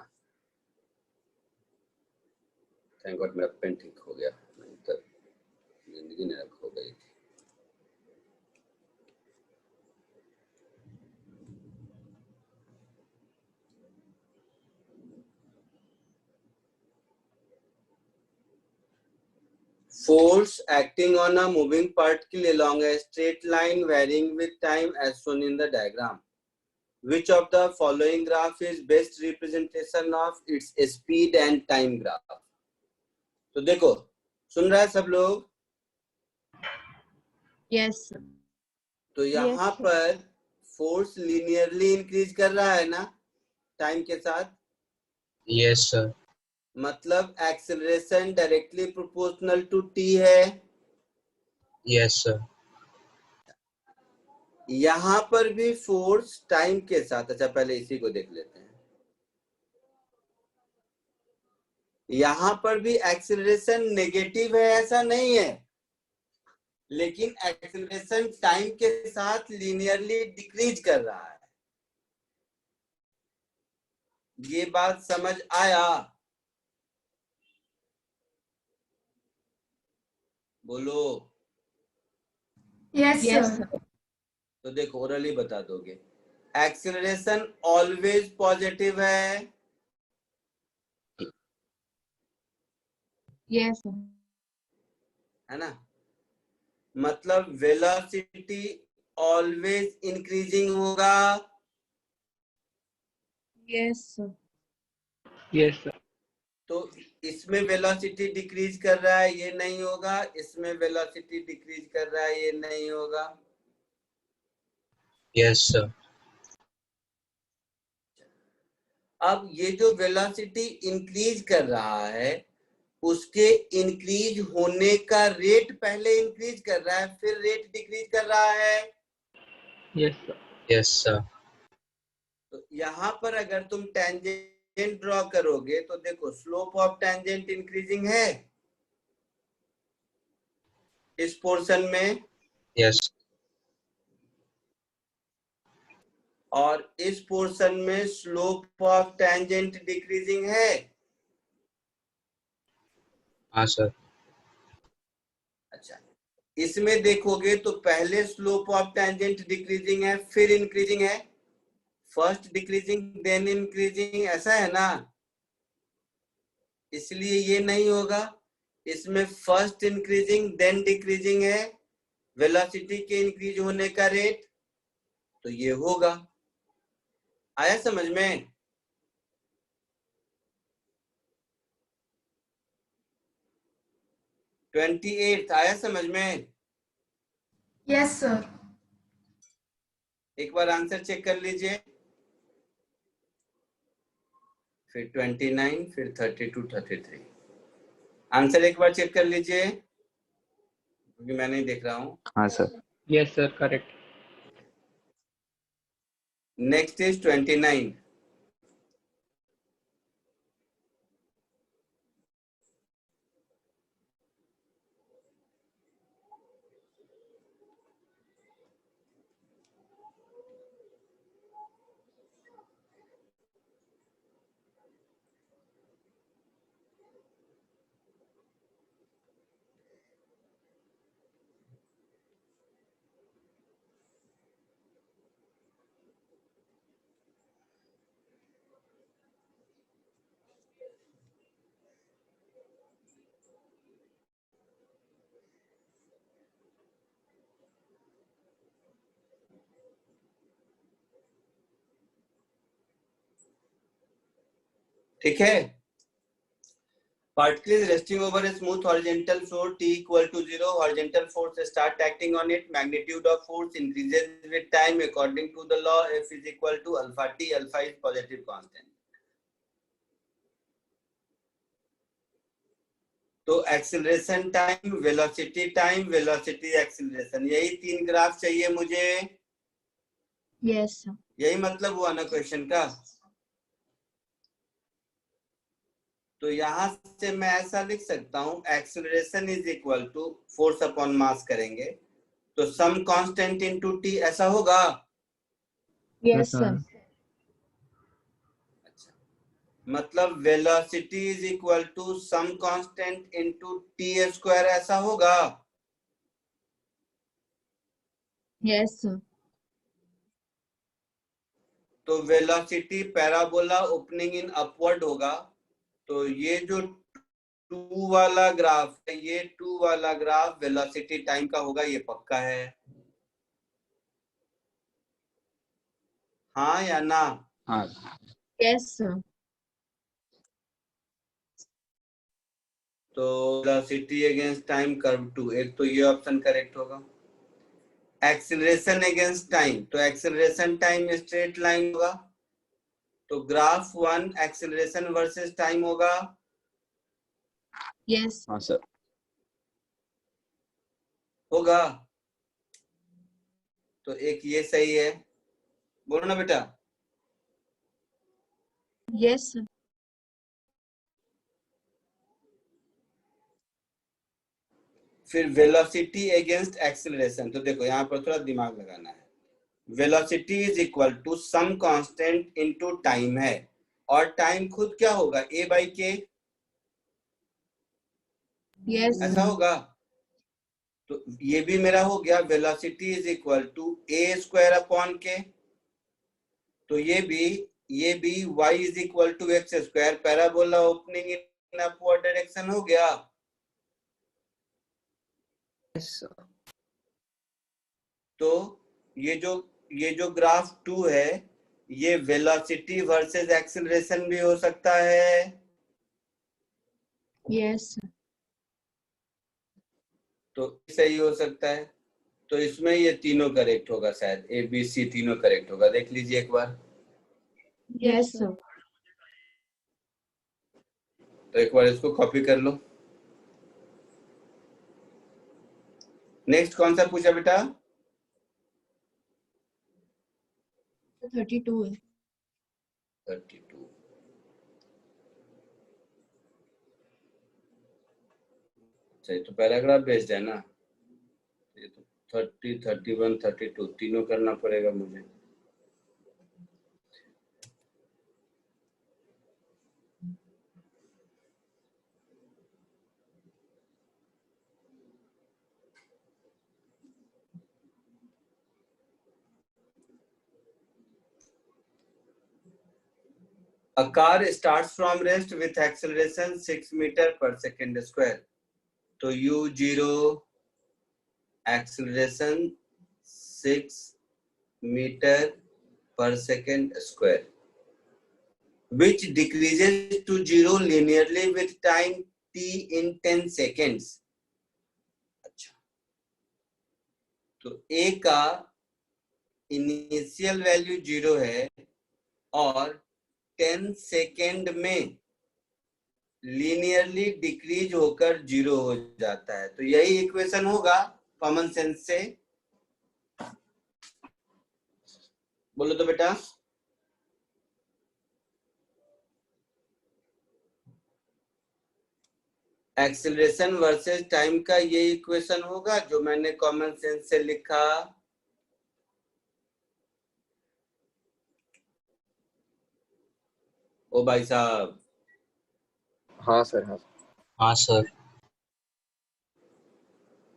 थैंक गॉड मेरा पेन ठीक हो गया, नहीं तो जिंदगी नरक हो गई थी। Force acting on a moving particle along a straight line varying with time as shown in the diagram. Which of the following graph is best representation of its speed and time graph? तो देखो, सुन रहा है सब लोग? यस तो यहाँ पर फोर्स लीनियरली इंक्रीज कर रहा है ना टाइम के साथ। Yes sir. मतलब acceleration directly proportional to T है। Yes sir. यहाँ पर भी फोर्स टाइम के साथ, अच्छा पहले इसी को देख लेते हैं। यहाँ पर भी एक्सेलरेशन नेगेटिव है ऐसा नहीं है, लेकिन एक्सेलरेशन टाइम के साथ लीनियरली डिक्रीज कर रहा है। ये बात समझ आया? बोलो। Yes sir. तो देखो ओरली बता दोगे। एक्सेलरेशन ऑलवेज पॉजिटिव है। यस है ना? मतलब वेलोसिटी ऑलवेज इंक्रीजिंग होगा। Yes yes sir. तो इसमें वेलोसिटी डिक्रीज कर रहा है, ये नहीं होगा। इसमें वेलोसिटी डिक्रीज कर रहा है, ये नहीं होगा। Yes sir. अब ये जो वेलोसिटी इंक्रीज कर रहा है, उसके इंक्रीज होने का रेट पहले इंक्रीज कर रहा है, फिर रेट डिक्रीज कर रहा है। Yes sir. Yes sir. तो यहाँ पर अगर तुम टेंजेंट ड्रॉ करोगे तो देखो स्लोप ऑफ टेंजेंट इंक्रीजिंग है इस पोर्शन में। यस। और इस पोर्शन में स्लोप ऑफ टेंजेंट डिक्रीजिंग है। हाँ सर। अच्छा, इसमें देखोगे तो पहले स्लोप ऑफ टेंजेंट डिक्रीजिंग है, फिर इंक्रीजिंग है। फर्स्ट डिक्रीजिंग देन इंक्रीजिंग, ऐसा है ना? इसलिए ये नहीं होगा। इसमें फर्स्ट इंक्रीजिंग देन डिक्रीजिंग है वेलोसिटी के इंक्रीज होने का रेट, तो ये होगा। आया समझ में? ट्वेंटी आया समझ में? Yes sir. एक बार आंसर चेक कर लीजिए, फिर 29, फिर 32, 33। आंसर एक बार चेक कर लीजिए, क्योंकि मैं नहीं देख रहा हूँ। हाँ sir. Yes sir correct. Next is 29। ठीक है। Particle is resting over a smooth horizontal floor, T equal to 0. Horizontal force start acting on it. Magnitude of force increases with time according to the law. F is equal to alpha T. Alpha is positive constant. तो acceleration time, velocity time, velocity acceleration, यही 3 ग्राफ चाहिए मुझे। Yes sir. यही मतलब हुआ ना क्वेश्चन का। तो यहां से मैं ऐसा लिख सकता हूं, acceleration is equal to force upon mass करेंगे तो सम कांस्टेंट इनटू टी, ऐसा होगा। Yes sir. अच्छा, मतलब velocity is equal to some constant into T square, ऐसा होगा। Yes sir. तो velocity parabola opening in upward होगा। तो ये जो 2 वाला ग्राफ है, ये 2 वाला ग्राफ वेलोसिटी टाइम का होगा, ये पक्का है। हाँ या ना? हाँ। Yes sir. तो वेलोसिटी अगेंस्ट टाइम कर्व 2, एक तो ये ऑप्शन करेक्ट होगा। एक्सेलरेशन अगेंस्ट टाइम, तो एक्सेलरेशन टाइम स्ट्रेट लाइन होगा, तो ग्राफ 1 एक्सेलरेशन वर्सेस टाइम होगा। यस। हाँ सर। होगा। तो एक ये सही है, बोलो ना बेटा। Yes sir. फिर वेलोसिटी अगेंस्ट एक्सेलरेशन, तो देखो यहाँ पर थोड़ा दिमाग लगाना है। Velocity is equal to some constant into time है, और टाइम खुद क्या होगा, a by k। यस। ऐसा होगा। तो ये भी मेरा हो गया, velocity is equal to a square upon k। तो ये भी y is equal to x square, parabola opening in upward direction हो गया। Yes, sir. तो ये जो ग्राफ 2 है, ये वेलोसिटी वर्सेस एक्सेलरेशन भी हो सकता है। यस। तो सही हो सकता है। तो इसमें ये तीनों करेक्ट होगा, शायद ए बी सी तीनों करेक्ट होगा। देख लीजिए एक बार। Yes sir. तो एक बार इसको कॉपी कर लो। नेक्स्ट कौन सा पूछा बेटा? 32 है। 32। अच्छा, तो पैराग्राफ बेस्ड है ना, ये तो 30, 31, 32 तीनों करना पड़ेगा मुझे। A car starts from rest with acceleration 6 meter per second square. तो u0 acceleration 6 meter per second square, which decreases to 0 linearly with time t in 10 seconds. अच्छा, तो a का इनिशियल वैल्यू 0 है और 10 सेकेंड में लीनियरली डिक्रीज होकर 0 हो जाता है। तो यही इक्वेशन होगा कॉमन सेंस से। बोलो तो बेटा। एक्सेलरेशन वर्सेस टाइम का ये इक्वेशन होगा जो मैंने कॉमन सेंस से लिखा। ओ भाई साहब। हाँ सर। हाँ sir.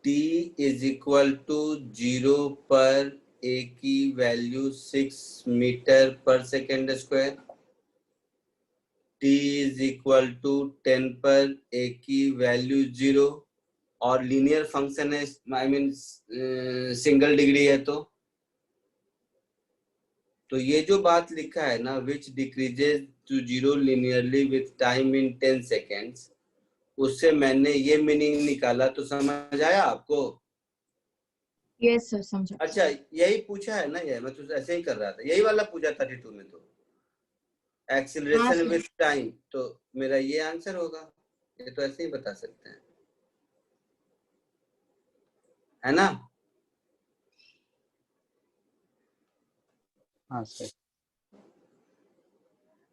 t is equal to 0 पर a की value 6 metre per second square, t is equal to 10 per a की वैल्यू 0, और लीनियर फंक्शन है, आई मीन सिंगल डिग्री है, तो तो ये जो बात लिखा है ना, which decreases to 0 linearly with time in 10 seconds, उससे मैंने ये मीनिंग निकाला। तो समझ आया आपको? यस सर, समझा। अच्छा, यही पूछा है ना? ये मैं तो ऐसे ही कर रहा था, यही वाला पूछा 32 में। तो एक्सीलरेशन विथ टाइम, तो मेरा ये आंसर होगा। ये तो ऐसे ही बता सकते हैं, है ना? हाँ सर।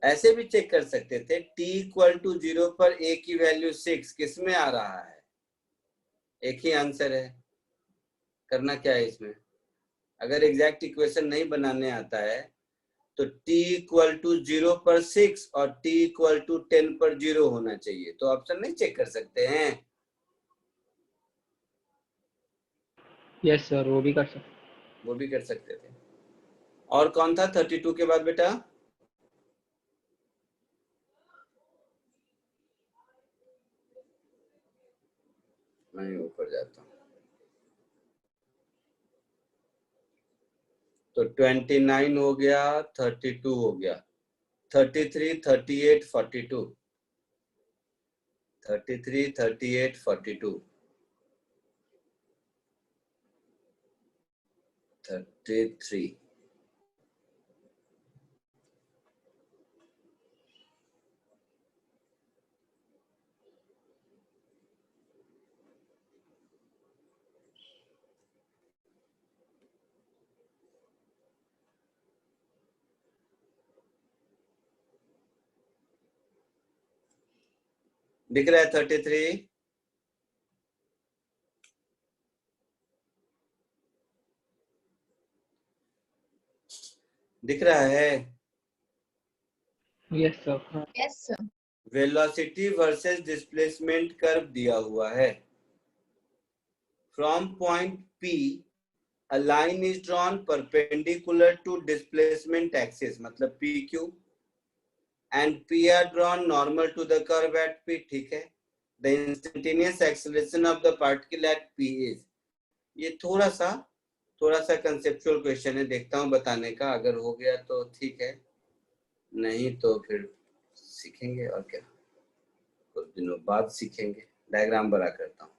ऐसे भी चेक कर सकते थे, t = 0 पर a की वैल्यू 6 किस में आ रहा है? एक ही आंसर है। करना क्या है इसमें? अगर एग्जैक्ट इक्वेशन नहीं बनाने आता है तो t = 0 पर 6 और t = 10 पर 0 होना चाहिए। तो ऑप्शन नहीं चेक कर सकते हैं? यस सर, वो भी कर सकते। वो भी कर सकते थे। और कौन था 32 के बाद बेटा? मैं ऊपर जाता हूँ। तो 29 हो गया, 32 हो गया, 33, 38, 42, 33, 38, 42, 33। दिख रहा है 33? दिख रहा है? Yes sir. Yes sir. Velocity versus displacement curve दिया हुआ है। From point P a line is drawn perpendicular to displacement axis, मतलब PQ, and P are drawn normal to the curve at P, ठीक है? The instantaneous acceleration of the particle at P is, ये थोड़ा सा कंसेप्चुअल क्वेश्चन है, देखता हूँ बताने का। अगर हो गया तो ठीक है, नहीं तो फिर सीखेंगे और क्या, कुछ दिनों बाद सीखेंगे। डायग्राम बड़ा करता हूँ।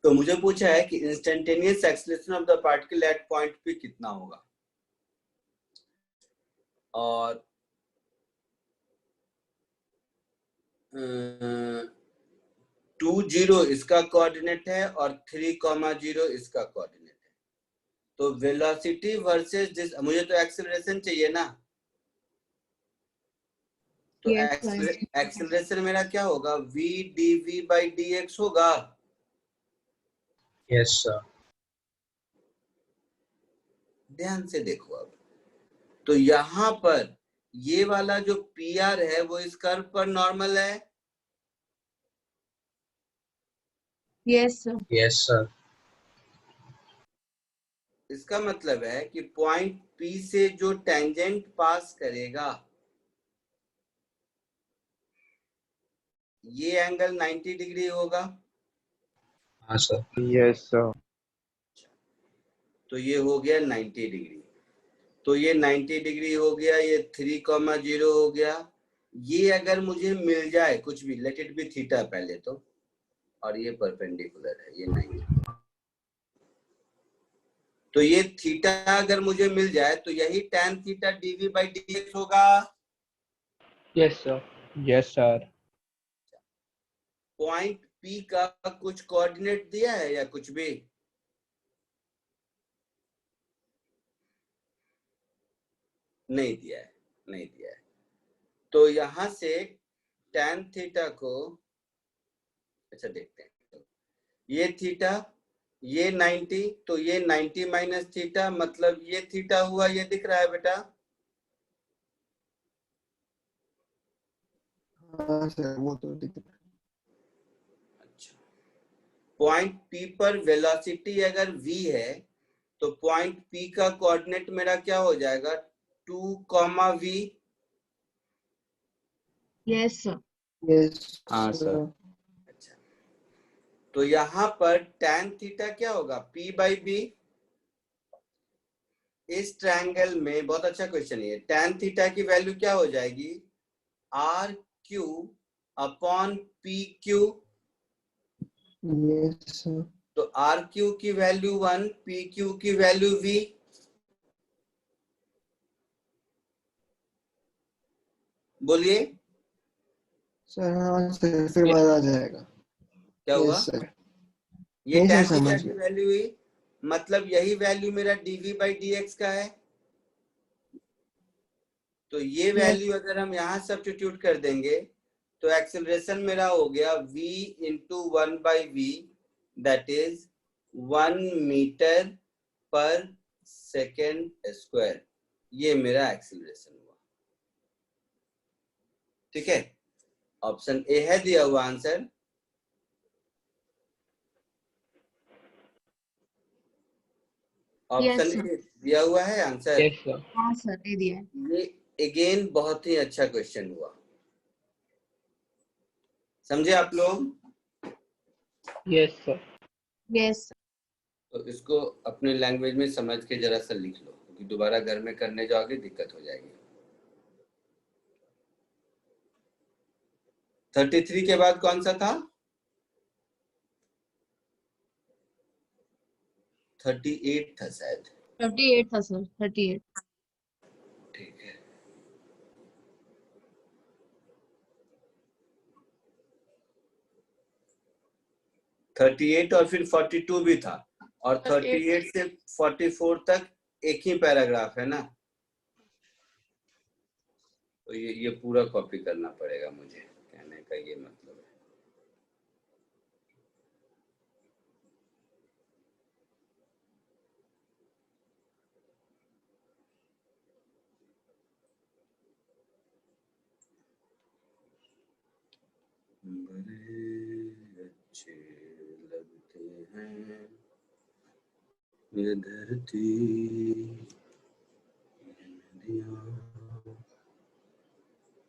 तो मुझे पूछा है कि instantaneous acceleration of the particle at point P कितना होगा, और 2, 0 इसका कोऑर्डिनेट है और 3, 0 इसका कोऑर्डिनेट है। तो वेलोसिटी वर्सेस मुझे तो एक्सीलरेशन चाहिए ना, तो एक्सीलरेशन मेरा क्या होगा? v dv/dx होगा। Yes sir. ध्यान से देखो अब, तो यहाँ पर ये वाला जो PR है वो इस कर्व पर नॉर्मल है। Yes sir. Yes sir. इसका मतलब है कि पॉइंट P से जो टेंजेंट पास करेगा, ये एंगल 90 डिग्री होगा। हाँ सर। Yes sir. तो ये हो गया 90 डिग्री। तो ये 90 डिग्री हो गया, ये 3, 0 हो गया। ये अगर मुझे मिल जाए कुछ भी, लेट इट बी थीटा पहले तो, और ये परपेंडिकुलर है, ये 90। तो ये थीटा अगर मुझे मिल जाए तो यही tan थीटा dv/dx होगा। Yes sir. Yes sir. Point P का कुछ कोऑर्डिनेट दिया है या कुछ भी? नहीं दिया है, नहीं दिया है। तो यहां से tan थीटा को, अच्छा देखते हैं, ये थीटा, ये 90, तो ये 90 माइनस थीटा, मतलब ये थीटा हुआ। ये दिख रहा है बेटा? हाँ सर, वो तो दिख रहा है। अच्छा, पॉइंट P पर वेलोसिटी अगर v है तो पॉइंट P का कोऑर्डिनेट मेरा क्या हो जाएगा 2, v। Yes, sir. Yes, हाँ सर। sir. अच्छा, तो यहाँ पर tan थीटा क्या होगा P by B। इस ट्रायंगल में बहुत अच्छा क्वेश्चन है, tan थीटा की वैल्यू क्या हो जाएगी RQ upon PQ। Yes, sir. तो RQ की वैल्यू 1, PQ की वैल्यू V। बोलिए सर हाँ सर, फिर बाद आ जाएगा। क्या हुआ। Yes, sir. ये नहीं, tan सर, थीटा समझ की गया। वैल्यू हुई, मतलब यही वैल्यू मेरा dv by dx का है। तो ये वैल्यू अगर हम यहाँ सब्स्टिट्यूट कर देंगे तो एक्सेलरेशन मेरा हो गया v into 1 by v, that is 1 metre per second square. ये मेरा एक्सेलरेशन हुआ। ठीक है, ऑप्शन ए है दिया हुआ आंसर। ऑप्शन Yes, ए दिया हुआ है आंसर। Yes sir. हाँ सर, दे दिया है। ये अगेन बहुत ही अच्छा क्वेश्चन हुआ, समझे आप लोग। Yes sir. Yes. तो इसको अपने लैंग्वेज में समझ के जरा सा लिख लो, क्योंकि दोबारा घर में करने जाओगे दिक्कत हो जाएगी। 33 के बाद कौन सा था 38 था शायद। 38 था सर, 38। ठीक है, $38 और फिर 42 भी था, और 38 से 44 तक एक ही पैराग्राफ है ना। तो ये पूरा कॉपी करना पड़ेगा मुझे, कहने का ये मतलब है। बड़े अच्छे लगते हैं ये धरती ये नदियाँ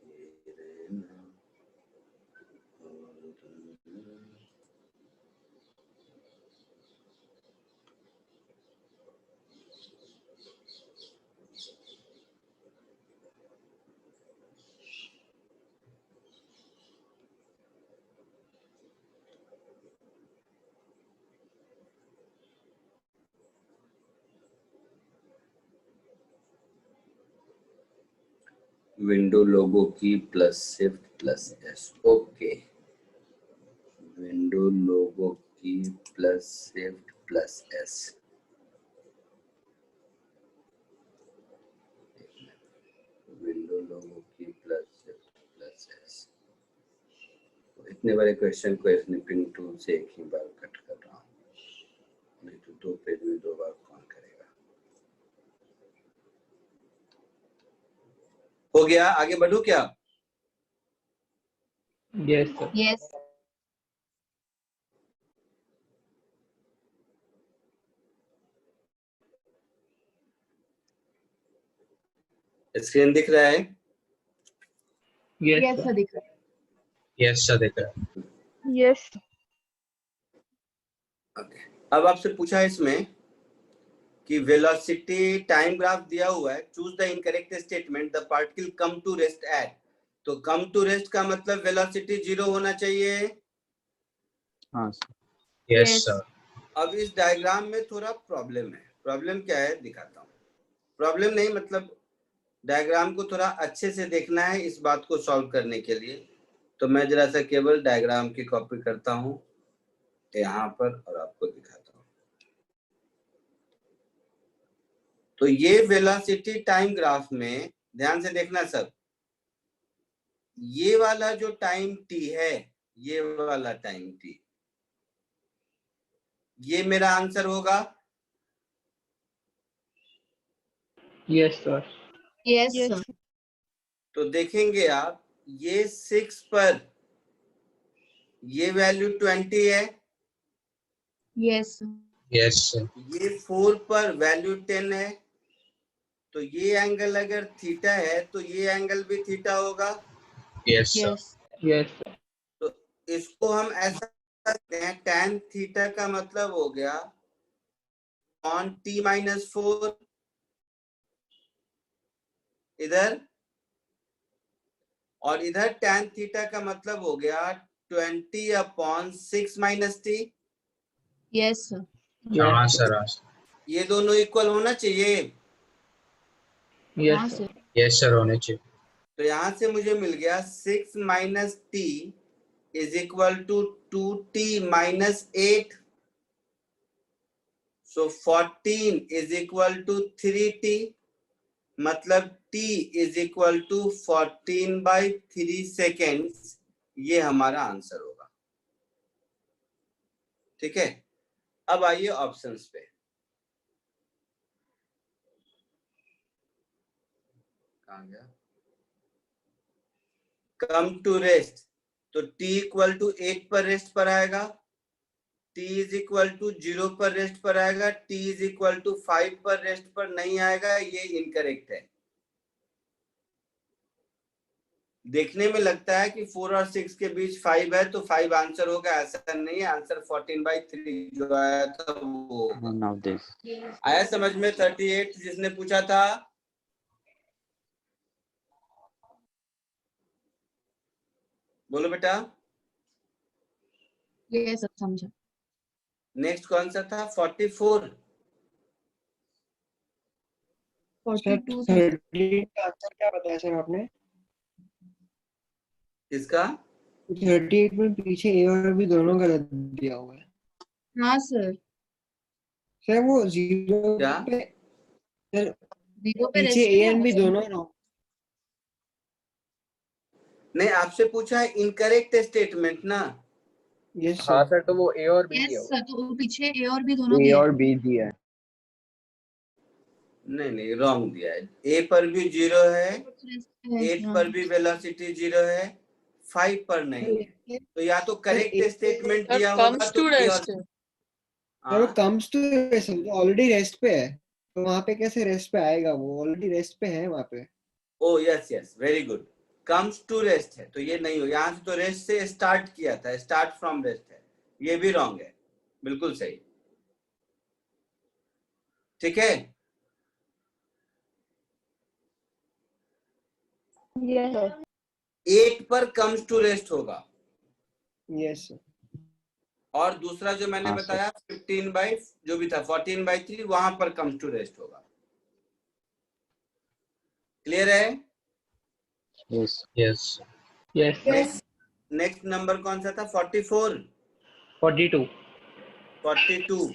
ये रहना और दुनिया। Window logo key plus shift plus S. Okay, window logo key plus shift plus S. Window logo key plus shift plus S. इतने बड़े क्वेश्चन को स्निपिंग टूल से एक ही बार कट कर रहा हूँ, नहीं तो 2 पेज में 2 बार कौन करेगा। हो गया, आगे बढ़ू क्या। Yes sir. Yes. स्क्रीन दिख रहा है। Yes Yes sir. सर, दिख रहा है। यस सर दिख रहा है। Yes. ओके, अब आपसे पूछा है इसमें कि वेलोसिटी टाइम ग्राफ दिया हुआ है, choose the incorrect statement the particle come to rest at. तो कम टू रेस्ट का मतलब वेलोसिटी 0 होना चाहिए। हाँ सर। Yes Yes. सर। अब इस डायग्राम में थोड़ा प्रॉब्लम है। प्रॉब्लम क्या है दिखाता हूँ। प्रॉब्लम नहीं, मतलब डायग्राम को थोड़ा अच्छे से देखना है इस बात को सॉल्व करने के लिए। तो मैं जरा सा केवल डायग्राम की कॉपी करता हूँ यहाँ पर और आपको दिखाता हूँ। तो ये वेलोसिटी टाइम ग्राफ में ध्यान से देखना सब, ये वाला जो टाइम t है, ये वाला टाइम t, ये मेरा आंसर होगा। Yes sir. Yes Yes. sir. तो देखेंगे आप, ये 6 पर ये वैल्यू 20 है, Yes. Yes, sir. ये 4 पर वैल्यू 10 है, तो ये एंगल अगर थीटा है तो ये एंगल भी थीटा होगा। Yes, sir. Yes. तो इसको हम ऐसा करते हैं, tan थीटा का मतलब हो गया on t-4 इधर, और इधर tan थीटा का मतलब हो गया 20/6 - t। Yes, sir. हाँ सर, हाँ सर। ये दोनों इक्वल होना चाहिए। Yes, sir. Yes, sir, होने चाहिए। तो यहां से मुझे मिल गया 6 - t is equal to 2t - 8। So 14 is equal to 3t, मतलब t is equal to 14/3 seconds. ये हमारा आंसर होगा। ठीक है, अब आइए ऑप्शंस पे। कहां गया? कम टू रेस्ट, तो t इक्वल टू 8 पर रेस्ट पर आएगा, t इज इक्वल टू 0 पर रेस्ट पर आएगा, t इज इक्वल टू 5 पर रेस्ट पर नहीं आएगा। ये इनकरेक्ट है। देखने में लगता है कि 4 और 6 के बीच 5 है तो 5 आंसर होगा, ऐसा नहीं है। आंसर 14/3 जो आया था वो आया समझ में। 38 जिसने पूछा था, बोलो बेटा। Yes, sir. समझा। नेक्स्ट कौन सा था? 44। 42 38 का आंसर क्या बताया सर आपने? किसका? 38 में पीछे ए और बी दोनों गलत दिया हुआ है। हाँ सर। सर वो 0 क्या? पे, सर 0 पे पीछे रेस्ट ए नहीं एंड बी आना दोनों चाहिए। रॉन्ग। नहीं, आपसे पूछा है इनकरेक्ट स्टेटमेंट ना। यस हाँ सर। सर, तो वो ए और बी Yes, दिया sir. तो पीछे A और B दोनों ए दिए और हैं। बी दिया है। नहीं रॉन्ग दिया है। ए पर भी 0 है, 8 हाँ। पर भी वेलोसिटी 0 है, 5 पर नहीं है। तो या तो करेक्ट स्टेटमेंट दिया होगा तो ए और सर वो comes to rest, already rest पे है, तो वहां पे कैसे रेस्ट पे आएगा? वो ऑलरेडी रेस्ट पे है वहां पे। Oh yes very good. Comes to rest है तो ये नहीं हो, यहाँ से तो रेस्ट से स्टार्ट किया था, स्टार्ट फ्रॉम रेस्ट है। ये भी रॉन्ग है, बिल्कुल सही। ठीक है, Yes, sir. 8 पर कम्स टू रेस्ट होगा। Yes sir. और दूसरा जो मैंने हाँ, बताया 15 जो भी था 14/3 वहां पर कम्स टू रेस्ट होगा। क्लियर है? Yes Yes. Yes. Next number कौन सा था? 44। 42. 42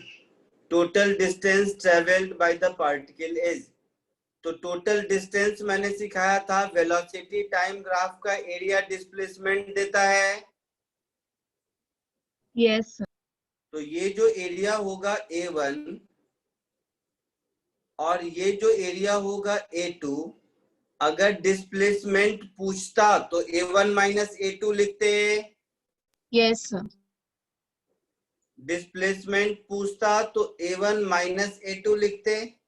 total distance travelled by the particle is. तो टोटल डिस्टेंस मैंने सिखाया था वेलोसिटी टाइम ग्राफ का एरिया डिस्प्लेसमेंट देता है। Yes, sir. तो ये जो एरिया होगा A1 और ये जो एरिया होगा A2, अगर डिस्प्लेसमेंट पूछता तो A1 - A2 लिखते। Yes, sir. डिस्प्लेसमेंट पूछता तो A1 - A2 लिखते।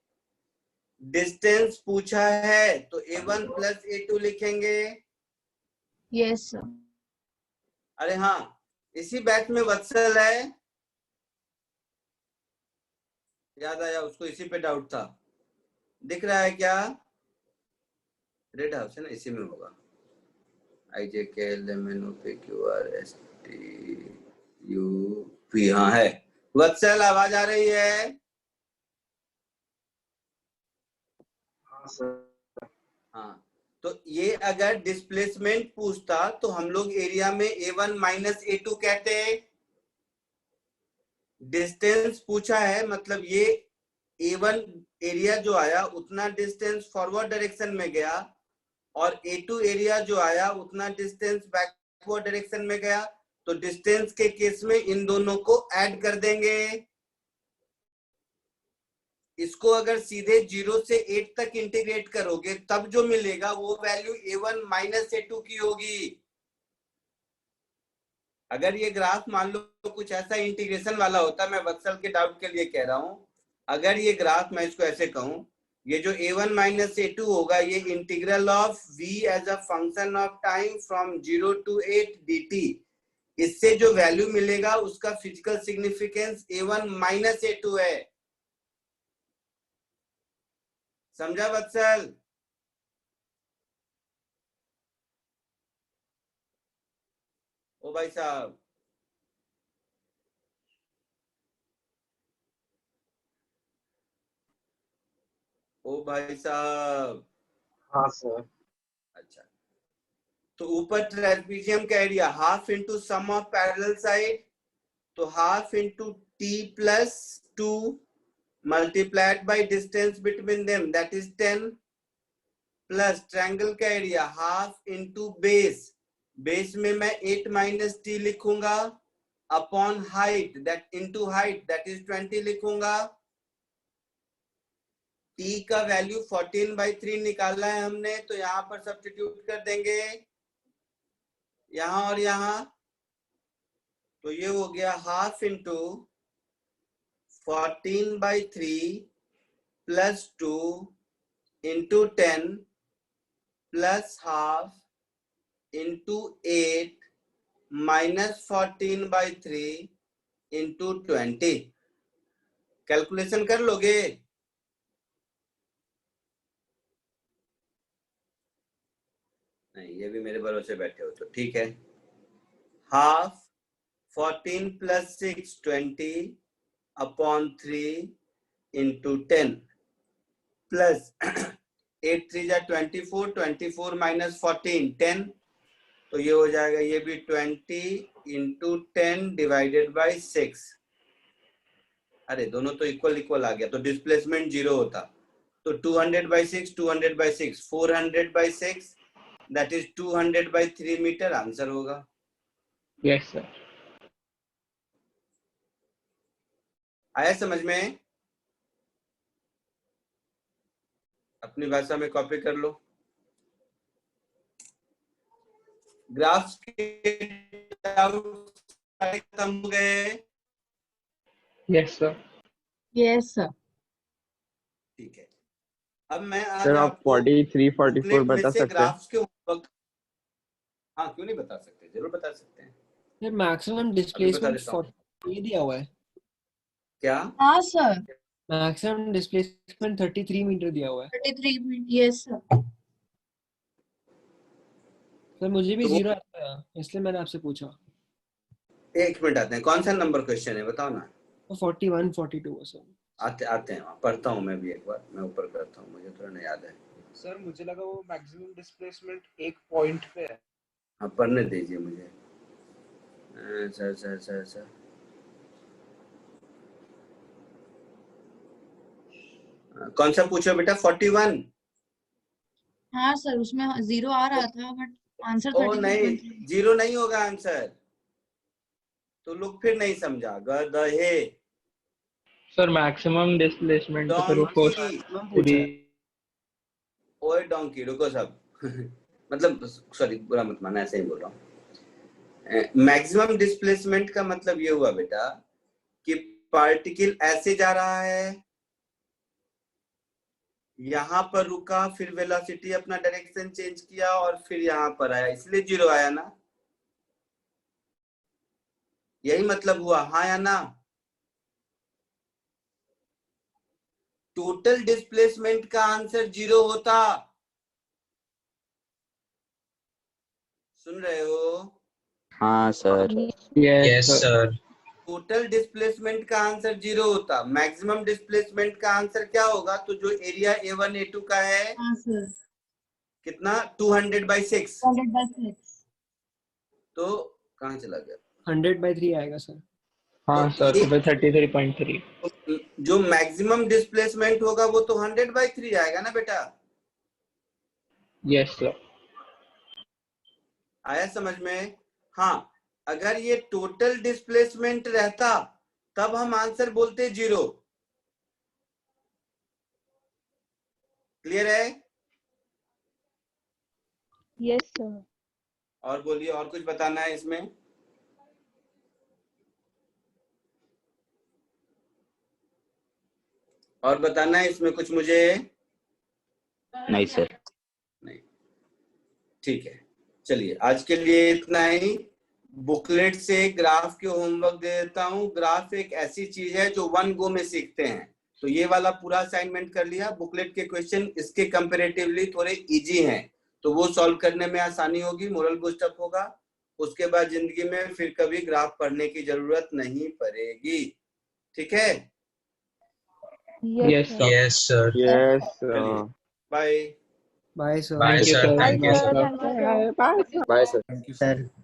डिस्टेंस पूछा है तो A1 + A2 लिखेंगे। Yes, sir. अरे हाँ, इसी बैच में वत्सल है, याद आया उसको, इसी पे डाउट था। दिख रहा है क्या? रेड हाउस है ना, इसी में होगा। IJKLMNOPQRSTUV, हाँ है। वत्सल आवाज आ रही है? हाँ, तो ये अगर डिस्प्लेसमेंट पूछता तो हम लोग एरिया में A1 - A2 कहते हैं। डिस्टेंस पूछा है मतलब ये A1 एरिया जो आया उतना डिस्टेंस फॉरवर्ड डायरेक्शन में गया, और A2 एरिया जो आया उतना डिस्टेंस बैकवर्ड डायरेक्शन में गया। तो डिस्टेंस के केस में इन दोनों को ऐड कर देंगे। इसको अगर सीधे 0 से 8 तक इंटीग्रेट करोगे तब जो मिलेगा वो वैल्यू A1 - A2 की होगी। अगर ये ग्राफ मान लो कुछ ऐसा इंटीग्रेशन वाला होता, मैं वत्सल के डाउट के लिए कह रहा हूं, अगर ये ग्राफ मैं इसको ऐसे कहूं, ये जो a1 माइनस a2 होगा, ये integral of v as a function of time from 0 to 8 dt, इससे जो वैल्यू मिलेगा उसका physical significance a1 minus a2 है। समझा वत्सल? ओ भाई साहब, ओ भाई साहब। हाँ सर। अच्छा, तो ऊपर ट्रेपेजियम का area half into sum of parallel side, तो half into t plus 2 multiplied by distance between them, that is 10, plus triangle का area half into base, base में मैं 8 माइनस t लिखूंगा, upon height that into height that is 20 लिखूंगा। t का वैल्यू 14/3 निकालना है हमने, तो यहां पर सब्स्टिट्यूट कर देंगे, यहां और यहां, तो ये हो गया half into 14/3 plus 2 into 10 plus half into 8 minus 14/3 into 20। Calculation कर लोगे? नहीं, ये भी मेरे भरोसे बैठे हो तो ठीक है। Half 14 plus 6 20 upon 3 into 10 plus 8 3 जा 24, 24 माइनस 14 10, तो ये हो जाएगा ये भी 20 इंटू 10 डिवाइडेड बाई 6। अरे दोनों तो इक्वल इक्वल आ गया, तो डिस्प्लेसमेंट 0 होता, तो 200/6 200/6 400/6 दैट इज 200/3 मीटर आंसर होगा। Yes sir. आया समझ में? अपनी भाषा में कॉपी कर लो। ग्राफ्स के डाउट खत्म हो गए? Yes sir. Yes sir. ठीक है, अब मैं आज सर आप आपको 43 44 बता सकते हैं? ग्राफ्स के ऊपर, हाँ क्यों नहीं बता सकते, जरूर बता सकते हैं। सर मैक्सिमम डिस्प्लेसमेंट 40 दिया हुआ है। क्या? हाँ सर। मैक्सिमम डिस्प्लेसमेंट 33 मीटर दिया हुआ है। 33 मिनट, यस सर। सर मुझे भी तो 0 आता है, इसलिए मैंने आपसे पूछा। एक मिनट, आते हैं, कौन सा नंबर क्वेश्चन है बताओ ना। 41 42 है सर। आते हैं, पढ़ता हूँ मैं भी एक बार, मैं ऊपर करता हूँ, मुझे थोड़ा नहीं याद है। सर मुझे लगा वो मैक्सिमम डिस्प्लेसमेंट एक पॉइंट पे है। हाँ पढ़ने दीजिए मुझे। सर कौन सा पूछो बेटा? 41? हाँ सर, उसमें 0 आ रहा था बट आंसर ओ 33 नहीं, 0 नहीं होगा आंसर, तो लोग फिर नहीं समझा। गधे। सर मैक्सिमम डिस्प्लेसमेंट तो फिर डोंकी। पूरी। ओए डोंकी, रुको सब मतलब सॉरी, बुरा मत माना, ऐसे ही बोल रहा हूँ। मैक्सिमम डिस्प्लेसमेंट का मतलब ये हुआ बेटा कि पार्टिकल ऐसे जा रहा है, यहाँ पर रुका, फिर वेलोसिटी अपना डायरेक्शन चेंज किया और फिर यहाँ पर आया, इसलिए 0 आया ना, यही मतलब हुआ, हाँ या ना? टोटल डिस्प्लेसमेंट का आंसर 0 होता। सुन रहे हो? हाँ sir. Yes sir. Total displacement का आंसर 0 होता। मैक्सिमम डिस्प्लेसमेंट का आंसर क्या होगा? तो जो एरिया A1 A2 का है, हाँ सर, कितना? 200/6। 200/6। तो कहाँ चला गया? 100/3 आएगा सर। हाँ सर, तो फिर 33.3। जो मैक्सिमम डिस्प्लेसमेंट होगा वो तो 100/3 आएगा ना बेटा। Yes sir. आया समझ में? हाँ, अगर ये टोटल डिस्प्लेसमेंट रहता तब हम आंसर बोलते 0। क्लियर है? Yes sir. और बोलिए, और कुछ बताना है इसमें? और बताना है इसमें कुछ मुझे? नहीं सर। नहीं, ठीक है। चलिए आज के लिए इतना ही। बुकलेट से ग्राफ के होमवर्क दे देता हूँ। ग्राफ एक ऐसी चीज है जो वन गो में सीखते हैं। तो ये वाला पूरा असाइनमेंट कर लिया। बुकलेट के क्वेश्चन इसके कंपैरेटिवली थोड़े इजी हैं, तो वो सॉल्व करने में आसानी होगी, मोरल बूस्ट अप होगा। उसके बाद जिंदगी में फिर कभी ग्राफ पढ़ने की जरूरत नहीं पड़ेगी। ठीक है? Yes, sir. Yes, sir. Yes. Bye. Bye sir. Bye, Thank you, sir. sir. Thank you, Bye, sir. sir. Thank you, sir. Bye, sir. Thank you, Sir. sir.